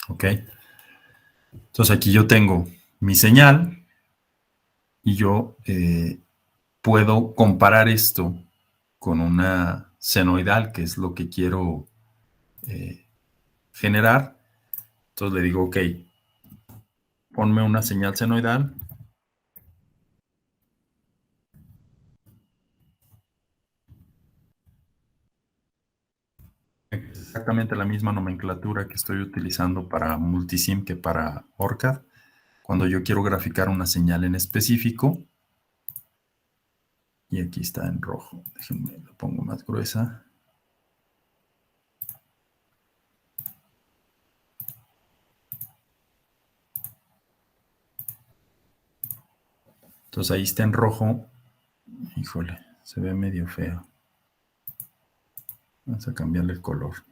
Ok. Entonces aquí yo tengo mi señal y yo puedo comparar esto con una senoidal, que es lo que quiero generar. Entonces le digo, ok, ponme una señal senoidal. Exactamente la misma nomenclatura que estoy utilizando para Multisim que para ORCAD. Cuando yo quiero graficar una señal en específico, y aquí está en rojo, déjenme, lo pongo más gruesa. Entonces ahí está en rojo. Híjole, se ve medio feo. Vamos a cambiarle el color.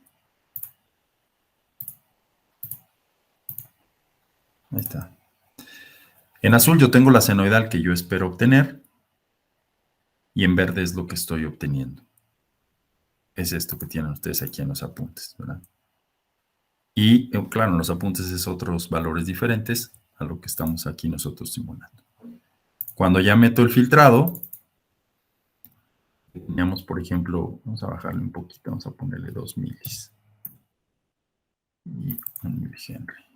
Ahí está. En azul yo tengo la senoidal que yo espero obtener. Y en verde es lo que estoy obteniendo. Es esto que tienen ustedes aquí en los apuntes, ¿verdad? Y claro, en los apuntes es otros valores diferentes a lo que estamos aquí nosotros simulando. Cuando ya meto el filtrado, teníamos, por ejemplo, vamos a bajarle un poquito, vamos a ponerle 2 milis y 1 milihenry.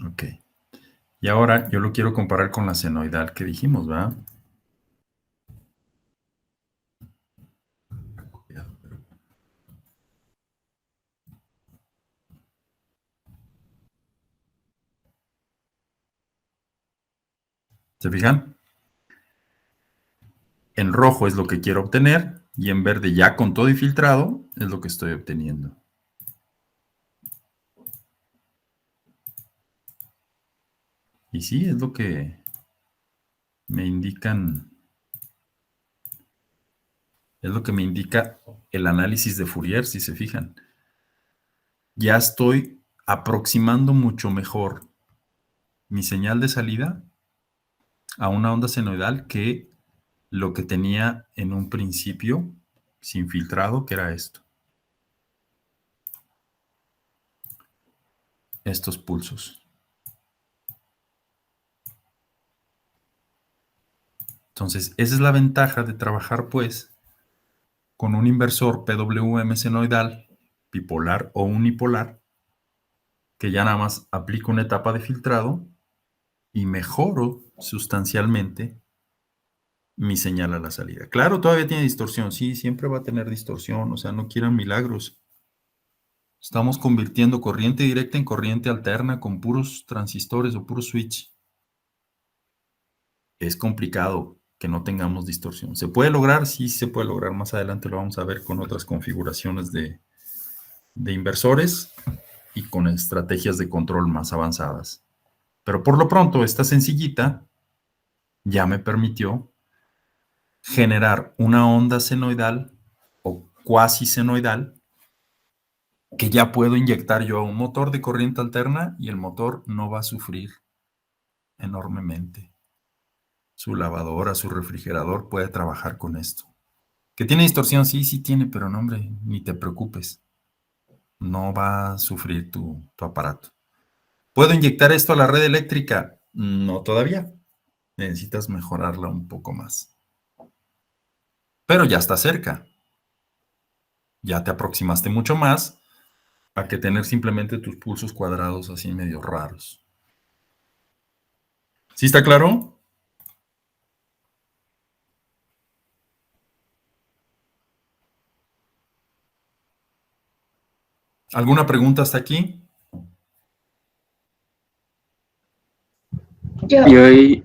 Ok. Y ahora yo lo quiero comparar con la senoidal que dijimos, ¿verdad? ¿Se fijan? En rojo es lo que quiero obtener y en verde ya con todo y filtrado es lo que estoy obteniendo. Y sí, es lo que me indican, es lo que me indica el análisis de Fourier, si se fijan. Ya estoy aproximando mucho mejor mi señal de salida a una onda senoidal que lo que tenía en un principio sin filtrado, que era esto. Estos pulsos. Entonces, esa es la ventaja de trabajar, pues, con un inversor PWM senoidal, bipolar o unipolar, que ya nada más aplico una etapa de filtrado y mejoro sustancialmente mi señal a la salida. Claro, todavía tiene distorsión, sí, siempre va a tener distorsión, o sea, no quieran milagros. Estamos convirtiendo corriente directa en corriente alterna con puros transistores o puros switch. Es complicado que no tengamos distorsión. ¿Se puede lograr? Sí, se puede lograr. Más adelante lo vamos a ver con otras configuraciones de inversores y con estrategias de control más avanzadas. Pero por lo pronto, esta sencillita ya me permitió generar una onda senoidal o cuasi senoidal que ya puedo inyectar yo a un motor de corriente alterna y el motor no va a sufrir enormemente. Su lavadora, su refrigerador puede trabajar con esto. ¿Que tiene distorsión? Sí, sí tiene, pero no, hombre, ni te preocupes. No va a sufrir tu aparato. ¿Puedo inyectar esto a la red eléctrica? No todavía. Necesitas mejorarla un poco más. Pero ya está cerca. Ya te aproximaste mucho más a que tener simplemente tus pulsos cuadrados así medio raros. ¿Sí está claro? ¿Alguna pregunta hasta aquí? Yo, Y ahí,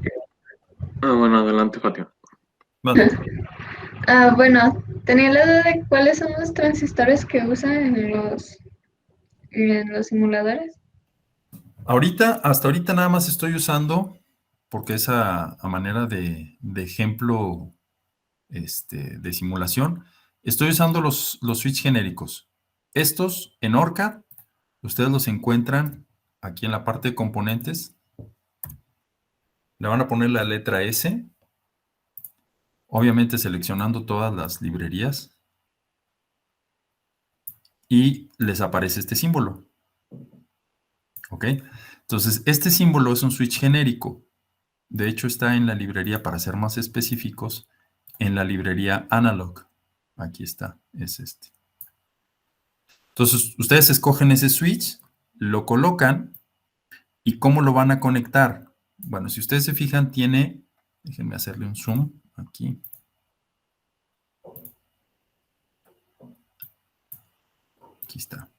bueno, adelante, Fátima. Vale. bueno, tenía la duda de cuáles son los transistores que usan en los simuladores. Hasta ahorita nada más estoy usando, porque es a manera de ejemplo de simulación, estoy usando los switch genéricos. Estos en Orca, ustedes los encuentran aquí en la parte de componentes. Le van a poner la letra S, obviamente seleccionando todas las librerías, y les aparece este símbolo. ¿Ok? Entonces, este símbolo es un switch genérico. De hecho, está en la librería, para ser más específicos, en la librería Analog. Aquí está, es este. Entonces, ustedes escogen ese switch, lo colocan, ¿y cómo lo van a conectar? Bueno, si ustedes se fijan, tiene, déjenme hacerle un zoom aquí. Aquí está.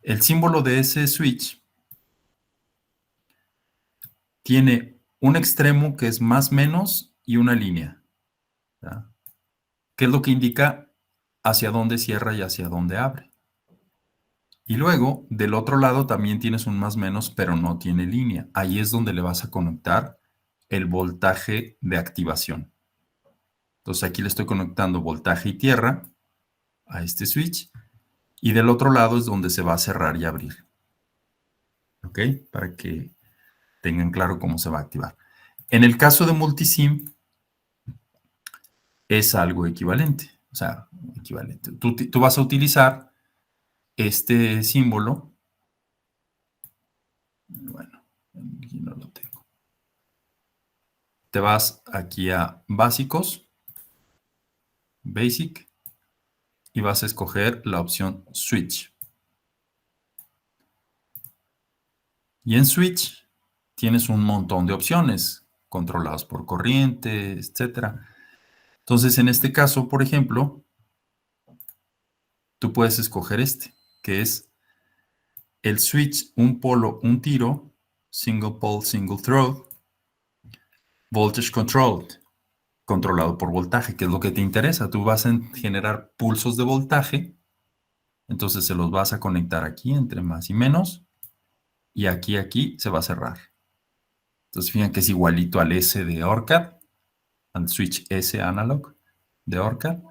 El símbolo de ese switch tiene un extremo que es más menos y una línea, ¿verdad? Que es lo que indica hacia dónde cierra y hacia dónde abre. Y luego, del otro lado también tienes un más menos, pero no tiene línea. Ahí es donde le vas a conectar el voltaje de activación. Entonces aquí le estoy conectando voltaje y tierra, a este switch. Y del otro lado es donde se va a cerrar y abrir. ¿Ok? Para que tengan claro cómo se va a activar. En el caso de multisim, es algo equivalente. O sea, equivalente. Tú vas a utilizar este símbolo. Bueno, aquí no lo tengo. Te vas aquí a básicos, basic, y vas a escoger la opción switch. Y en switch tienes un montón de opciones controladas por corriente, etc. Entonces, en este caso, por ejemplo, tú puedes escoger este, que es el switch, un polo, un tiro, single pole, single throw, voltage controlled, controlado por voltaje, que es lo que te interesa. Tú vas a generar pulsos de voltaje, entonces se los vas a conectar aquí entre más y menos, y aquí se va a cerrar. Entonces fíjense que es igualito al S de ORCAD, al switch S analog de ORCAD,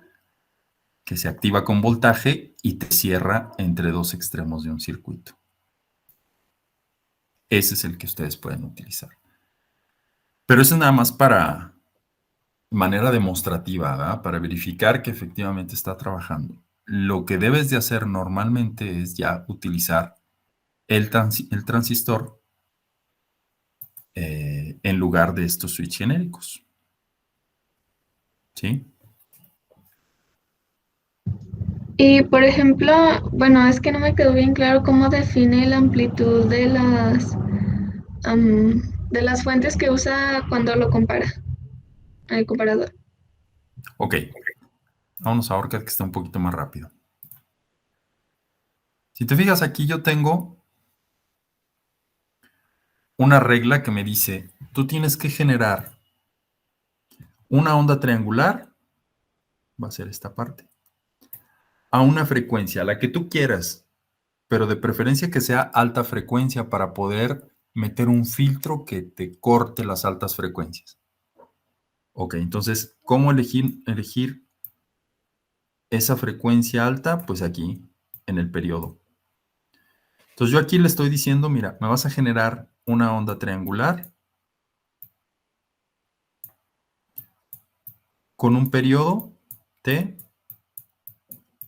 que se activa con voltaje y te cierra entre dos extremos de un circuito. Ese es el que ustedes pueden utilizar. Pero eso es nada más para manera demostrativa, ¿verdad? Para verificar que efectivamente está trabajando. Lo que debes de hacer normalmente es ya utilizar el transistor en lugar de estos switch genéricos. ¿Sí? Y por ejemplo, bueno, es que no me quedó bien claro cómo define la amplitud de las fuentes que usa cuando lo compara, el comparador. Ok. Vamos a ORCAD que está un poquito más rápido. Si te fijas aquí yo tengo una regla que me dice, tú tienes que generar una onda triangular, va a ser esta parte, a una frecuencia, a la que tú quieras, pero de preferencia que sea alta frecuencia para poder meter un filtro que te corte las altas frecuencias. Ok, entonces, ¿cómo elegir esa frecuencia alta? Pues aquí, en el periodo. Entonces yo aquí le estoy diciendo, mira, me vas a generar una onda triangular con un periodo T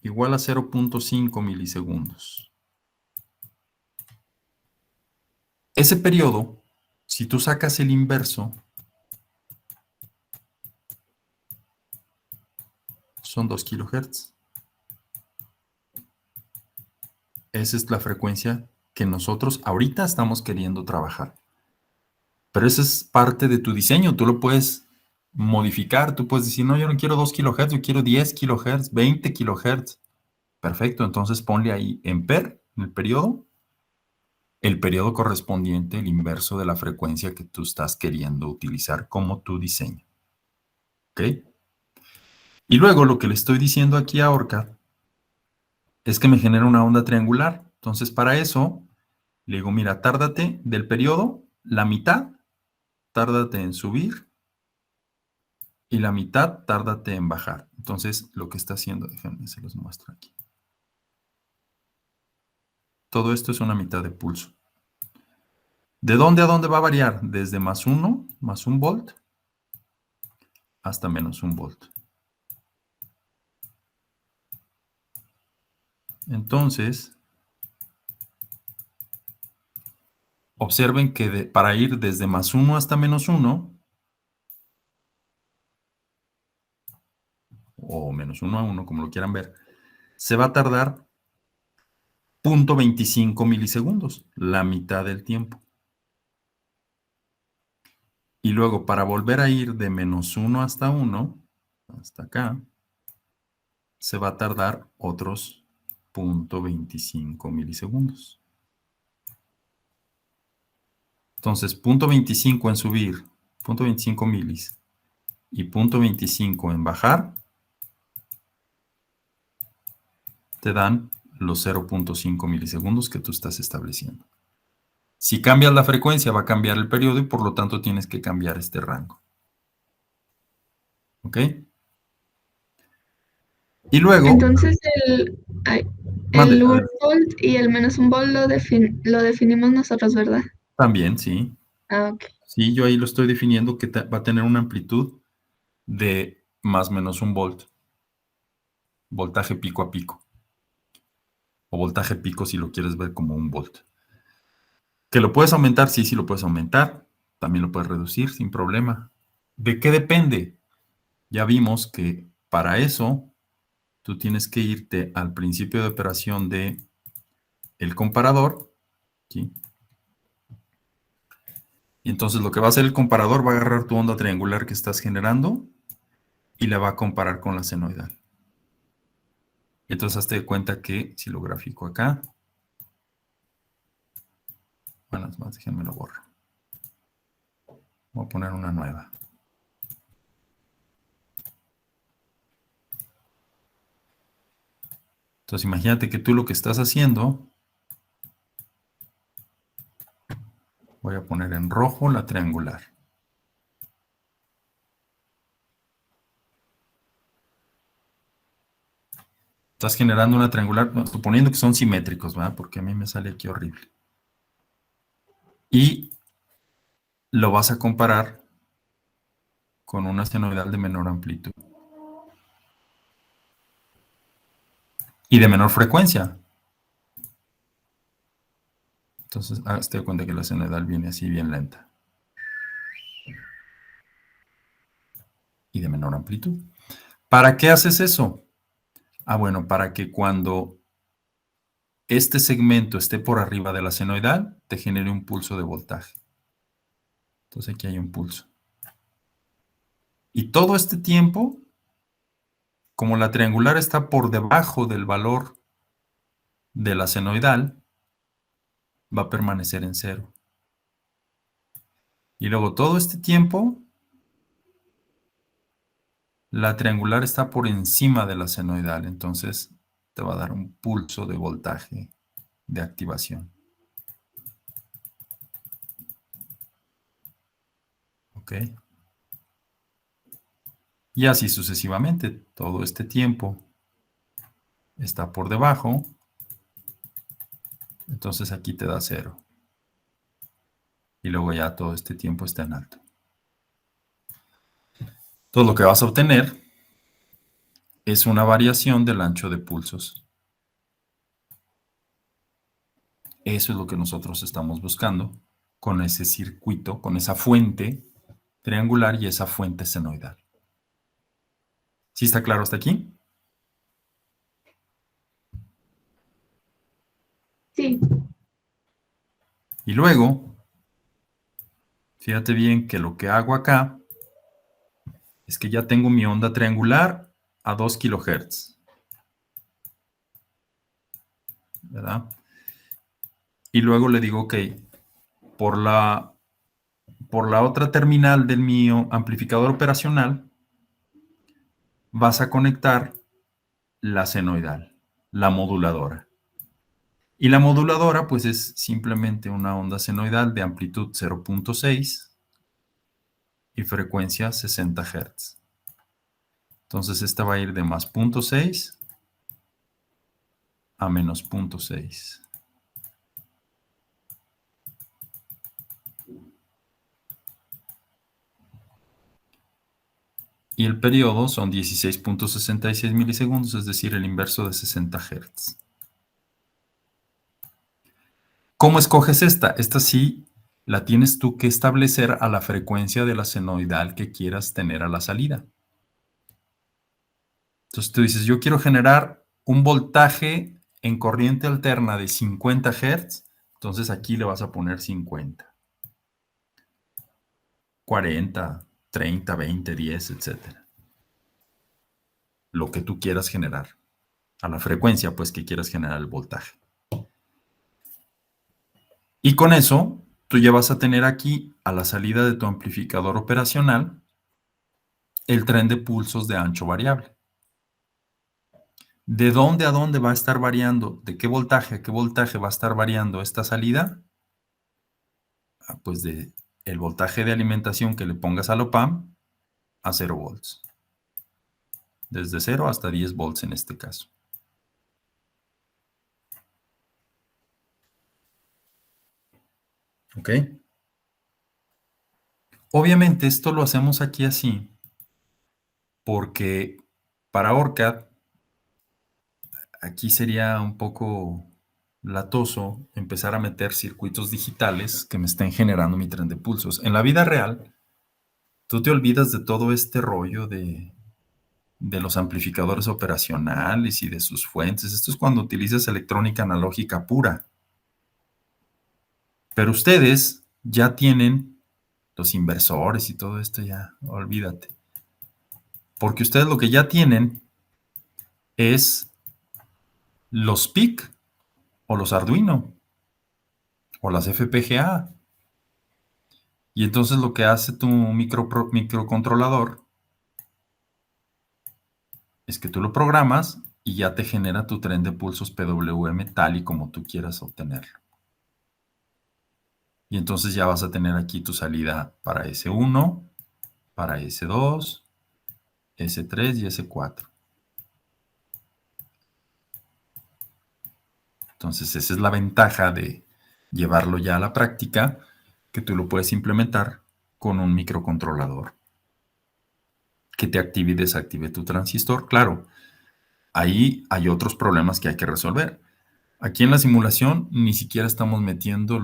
igual a 0.5 milisegundos. Ese periodo, si tú sacas el inverso, son 2 kilohertz. Esa es la frecuencia que nosotros ahorita estamos queriendo trabajar. Pero esa es parte de tu diseño. Tú lo puedes modificar. Tú puedes decir, no, yo no quiero 2 kilohertz, yo quiero 10 kilohertz, 20 kilohertz. Perfecto, entonces ponle ahí en el periodo correspondiente, el inverso de la frecuencia que tú estás queriendo utilizar como tu diseño. ¿Ok? Y luego lo que le estoy diciendo aquí a ORCAD es que me genera una onda triangular. Entonces, para eso, le digo, mira, tárdate del periodo, la mitad, tárdate en subir y la mitad, tárdate en bajar. Entonces, lo que está haciendo, déjenme, se los muestro aquí. Todo esto es una mitad de pulso. ¿De dónde a dónde va a variar? Desde más 1 volt, hasta menos 1 volt. Entonces, observen que para ir desde más 1 hasta menos 1, o menos 1 a 1, como lo quieran ver, se va a tardar 0.25 milisegundos, la mitad del tiempo. Y luego, para volver a ir de menos 1 hasta 1, hasta acá, se va a tardar otros 0.25 milisegundos. Entonces, 0.25 en subir, 0.25 milis, y 0.25 en bajar, te dan los 0.5 milisegundos que tú estás estableciendo. Si cambias la frecuencia, va a cambiar el periodo y por lo tanto tienes que cambiar este rango. ¿Ok? Y luego, Entonces mande, el 1 adelante. volt y el -1 volt lo definimos nosotros, ¿verdad? También, sí. Ah, ok. Sí, yo ahí lo estoy definiendo que va a tener una amplitud de más menos 1 volt. Voltaje pico a pico. O voltaje pico si lo quieres ver como 1 volt. ¿Que lo puedes aumentar? Sí, sí lo puedes aumentar. También lo puedes reducir sin problema. ¿De qué depende? Ya vimos que para eso tú tienes que irte al principio de operación de el comparador, ¿sí? Y entonces lo que va a hacer el comparador va a agarrar tu onda triangular que estás generando y la va a comparar con la senoidal. Entonces hazte de cuenta que si lo grafico acá, bueno, es más, déjenme lo borro. Voy a poner una nueva. Entonces imagínate que tú lo que estás haciendo, voy a poner en rojo la triangular. Estás generando una triangular, suponiendo que son simétricos, ¿verdad? Porque a mí me sale aquí horrible. Y lo vas a comparar con una senoidal de menor amplitud. Y de menor frecuencia. Entonces, hazte de cuenta que la senoidal viene así bien lenta. Y de menor amplitud. ¿Para qué haces eso? Ah, bueno, para que cuando este segmento esté por arriba de la senoidal, te genere un pulso de voltaje. Entonces aquí hay un pulso. Y todo este tiempo, como la triangular está por debajo del valor de la senoidal, va a permanecer en 0. Y luego todo este tiempo, la triangular está por encima de la senoidal, entonces te va a dar un pulso de voltaje de activación. ¿Ok? Y así sucesivamente, todo este tiempo está por debajo, entonces aquí te da 0. Y luego ya todo este tiempo está en alto. Todo lo que vas a obtener es una variación del ancho de pulsos. Eso es lo que nosotros estamos buscando con ese circuito, con esa fuente triangular y esa fuente senoidal. ¿Sí está claro hasta aquí? Sí. Y luego, fíjate bien que lo que hago acá es que ya tengo mi onda triangular a 2 kHz. ¿Verdad? Y luego le digo, ok, por la otra terminal del mío amplificador operacional, vas a conectar la senoidal, la moduladora. Y la moduladora, pues es simplemente una onda senoidal de amplitud 0.6 y frecuencia 60 Hz. Entonces esta va a ir de más 0.6 a menos 0.6. Y el periodo son 16.66 milisegundos, es decir, el inverso de 60 Hz. ¿Cómo escoges esta? Esta sí la tienes tú que establecer a la frecuencia de la senoidal que quieras tener a la salida. Entonces tú dices, yo quiero generar un voltaje en corriente alterna de 50 Hz, entonces aquí le vas a poner 50, 40, 30, 20, 10, etcétera. Lo que tú quieras generar, a la frecuencia pues que quieras generar el voltaje. Y con eso, tú ya vas a tener aquí, a la salida de tu amplificador operacional, el tren de pulsos de ancho variable. ¿De dónde a dónde va a estar variando? ¿De qué voltaje a qué voltaje va a estar variando esta salida? Pues de el voltaje de alimentación que le pongas al OPAMP a 0 volts. desde 0 hasta 10 volts en este caso. ¿Ok? Obviamente esto lo hacemos aquí así porque para ORCAD aquí sería un poco latoso empezar a meter circuitos digitales que me estén generando mi tren de pulsos. En la vida real, tú te olvidas de todo este rollo de los amplificadores operacionales y de sus fuentes. Esto es cuando utilizas electrónica analógica pura. Pero ustedes ya tienen los inversores y todo esto ya, olvídate. Porque ustedes lo que ya tienen es los PIC o los Arduino o las FPGA. Y entonces lo que hace tu microcontrolador es que tú lo programas y ya te genera tu tren de pulsos PWM tal y como tú quieras obtenerlo. Y entonces ya vas a tener aquí tu salida para S1, para S2, S3 y S4. Entonces esa es la ventaja de llevarlo ya a la práctica, que tú lo puedes implementar con un microcontrolador que te active y desactive tu transistor. Claro, ahí hay otros problemas que hay que resolver. Aquí en la simulación ni siquiera estamos metiendo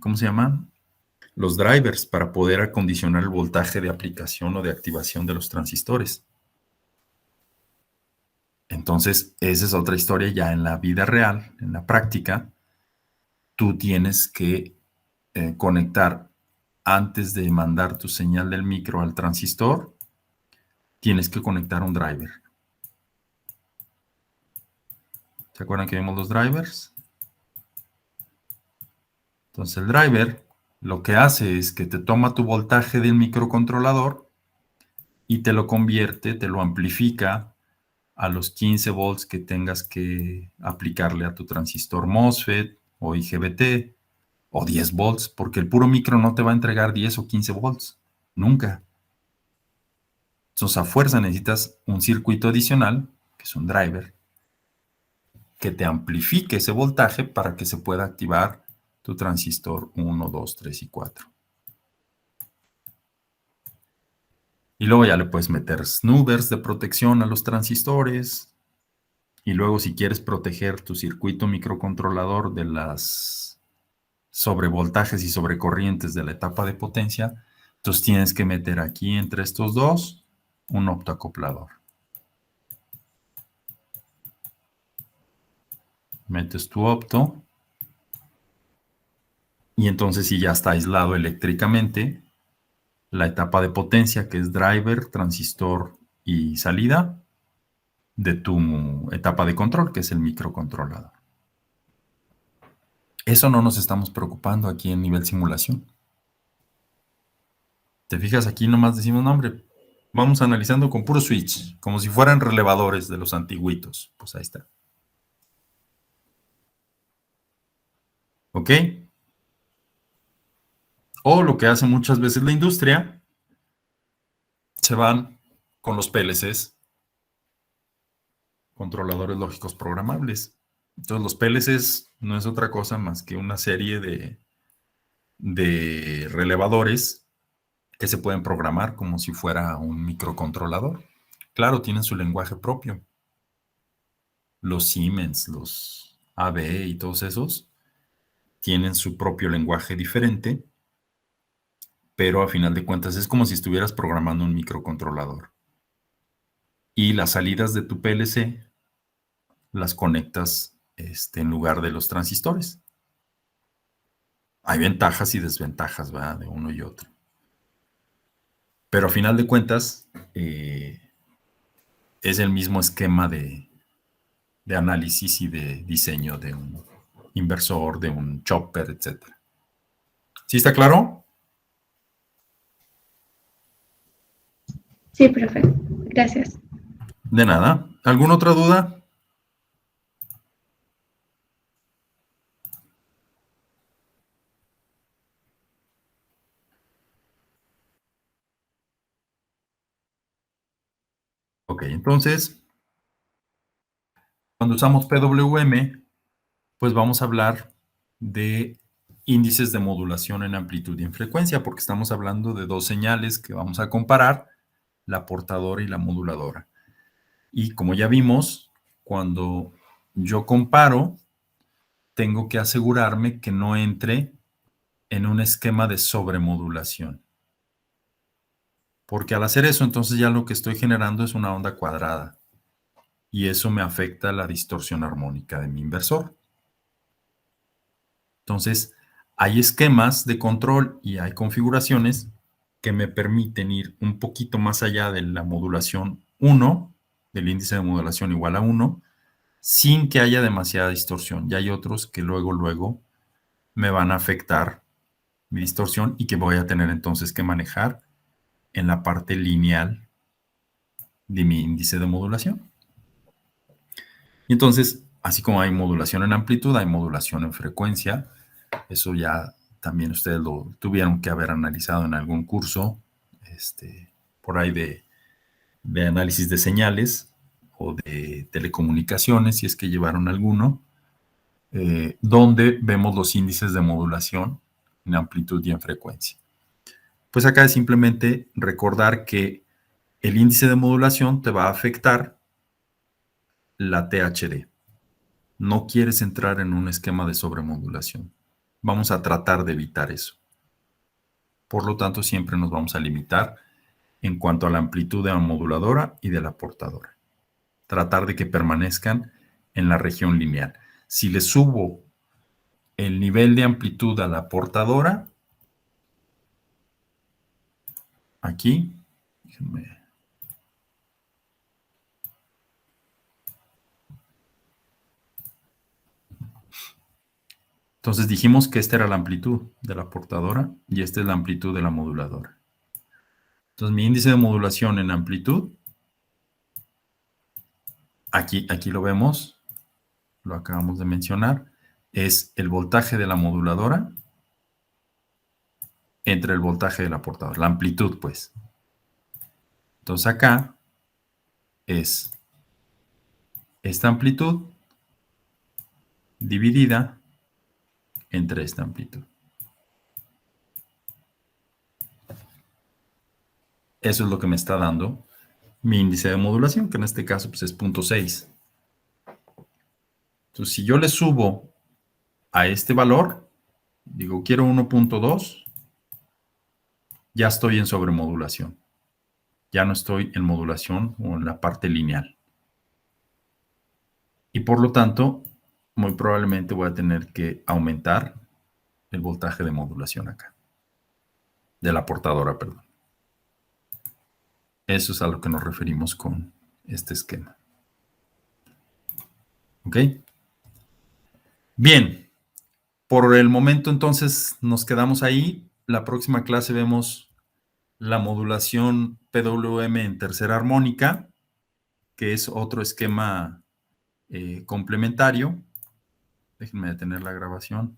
¿cómo se llama? Los drivers para poder acondicionar el voltaje de aplicación o de activación de los transistores. Entonces, esa es otra historia ya en la vida real, en la práctica. Tú tienes que conectar antes de mandar tu señal del micro al transistor, tienes que conectar un driver. ¿Se acuerdan que vimos los drivers? Entonces el driver lo que hace es que te toma tu voltaje del microcontrolador y te lo convierte, te lo amplifica a los 15 volts que tengas que aplicarle a tu transistor MOSFET o IGBT o 10 volts, porque el puro micro no te va a entregar 10 o 15 volts, nunca. Entonces a fuerza necesitas un circuito adicional, que es un driver, que te amplifique ese voltaje para que se pueda activar tu transistor 1, 2, 3 y 4. Y luego ya le puedes meter snoobers de protección a los transistores. Y luego si quieres proteger tu circuito microcontrolador de las sobrevoltajes y sobrecorrientes de la etapa de potencia, entonces tienes que meter aquí entre estos dos un optoacoplador. Metes tu opto y entonces si ya está aislado eléctricamente, la etapa de potencia que es driver, transistor y salida de tu etapa de control que es el microcontrolador. Eso no nos estamos preocupando aquí en nivel simulación. Te fijas, aquí nomás decimos, no, hombre, vamos analizando con puro switch, como si fueran relevadores de los antiguitos. Pues ahí está. ¿Ok? O lo que hace muchas veces la industria, se van con los PLCs, controladores lógicos programables. Entonces los PLCs no es otra cosa más que una serie de relevadores que se pueden programar como si fuera un microcontrolador. Claro, tienen su lenguaje propio. Los Siemens, los AB y todos esos tienen su propio lenguaje diferente, pero a final de cuentas es como si estuvieras programando un microcontrolador. Y las salidas de tu PLC las conectas en lugar de los transistores. Hay ventajas y desventajas, ¿verdad? De uno y otro. Pero a final de cuentas es el mismo esquema de análisis y de diseño de un inversor, de un chopper, etc. ¿Sí está claro? Sí, perfecto. Gracias. De nada. ¿Alguna otra duda? Ok, entonces, cuando usamos PWM, pues vamos a hablar de índices de modulación en amplitud y en frecuencia, porque estamos hablando de dos señales que vamos a comparar, la portadora y la moduladora. Y como ya vimos, cuando yo comparo, tengo que asegurarme que no entre en un esquema de sobremodulación. Porque al hacer eso, entonces ya lo que estoy generando es una onda cuadrada. Y eso me afecta la distorsión armónica de mi inversor. Entonces, hay esquemas de control y hay configuraciones que me permiten ir un poquito más allá de la modulación 1, del índice de modulación igual a 1, sin que haya demasiada distorsión. Y hay otros que luego me van a afectar mi distorsión y que voy a tener entonces que manejar en la parte lineal de mi índice de modulación. Y entonces, así como hay modulación en amplitud, hay modulación en frecuencia. Eso ya también ustedes lo tuvieron que haber analizado en algún curso, por ahí de análisis de señales o de telecomunicaciones, si es que llevaron alguno, donde vemos los índices de modulación en amplitud y en frecuencia. Pues acá es simplemente recordar que el índice de modulación te va a afectar la THD. No quieres entrar en un esquema de sobremodulación. Vamos a tratar de evitar eso. Por lo tanto, siempre nos vamos a limitar en cuanto a la amplitud de la moduladora y de la portadora. Tratar de que permanezcan en la región lineal. Si le subo el nivel de amplitud a la portadora, aquí, déjenme. Entonces dijimos que esta era la amplitud de la portadora y esta es la amplitud de la moduladora. Entonces mi índice de modulación en amplitud, aquí lo vemos, lo acabamos de mencionar, es el voltaje de la moduladora entre el voltaje de la portadora, la amplitud pues. Entonces acá es esta amplitud dividida entre esta amplitud. Eso es lo que me está dando mi índice de modulación, que en este caso pues, es 0.6. Entonces, si yo le subo a este valor, digo, quiero 1.2, ya estoy en sobremodulación. Ya no estoy en modulación o en la parte lineal. Y por lo tanto, muy probablemente voy a tener que aumentar el voltaje de modulación acá. De la portadora, perdón. Eso es a lo que nos referimos con este esquema. ¿Ok? Bien. Por el momento, entonces, nos quedamos ahí. La próxima clase vemos la modulación PWM en tercera armónica, que es otro esquema complementario. Déjenme detener la grabación.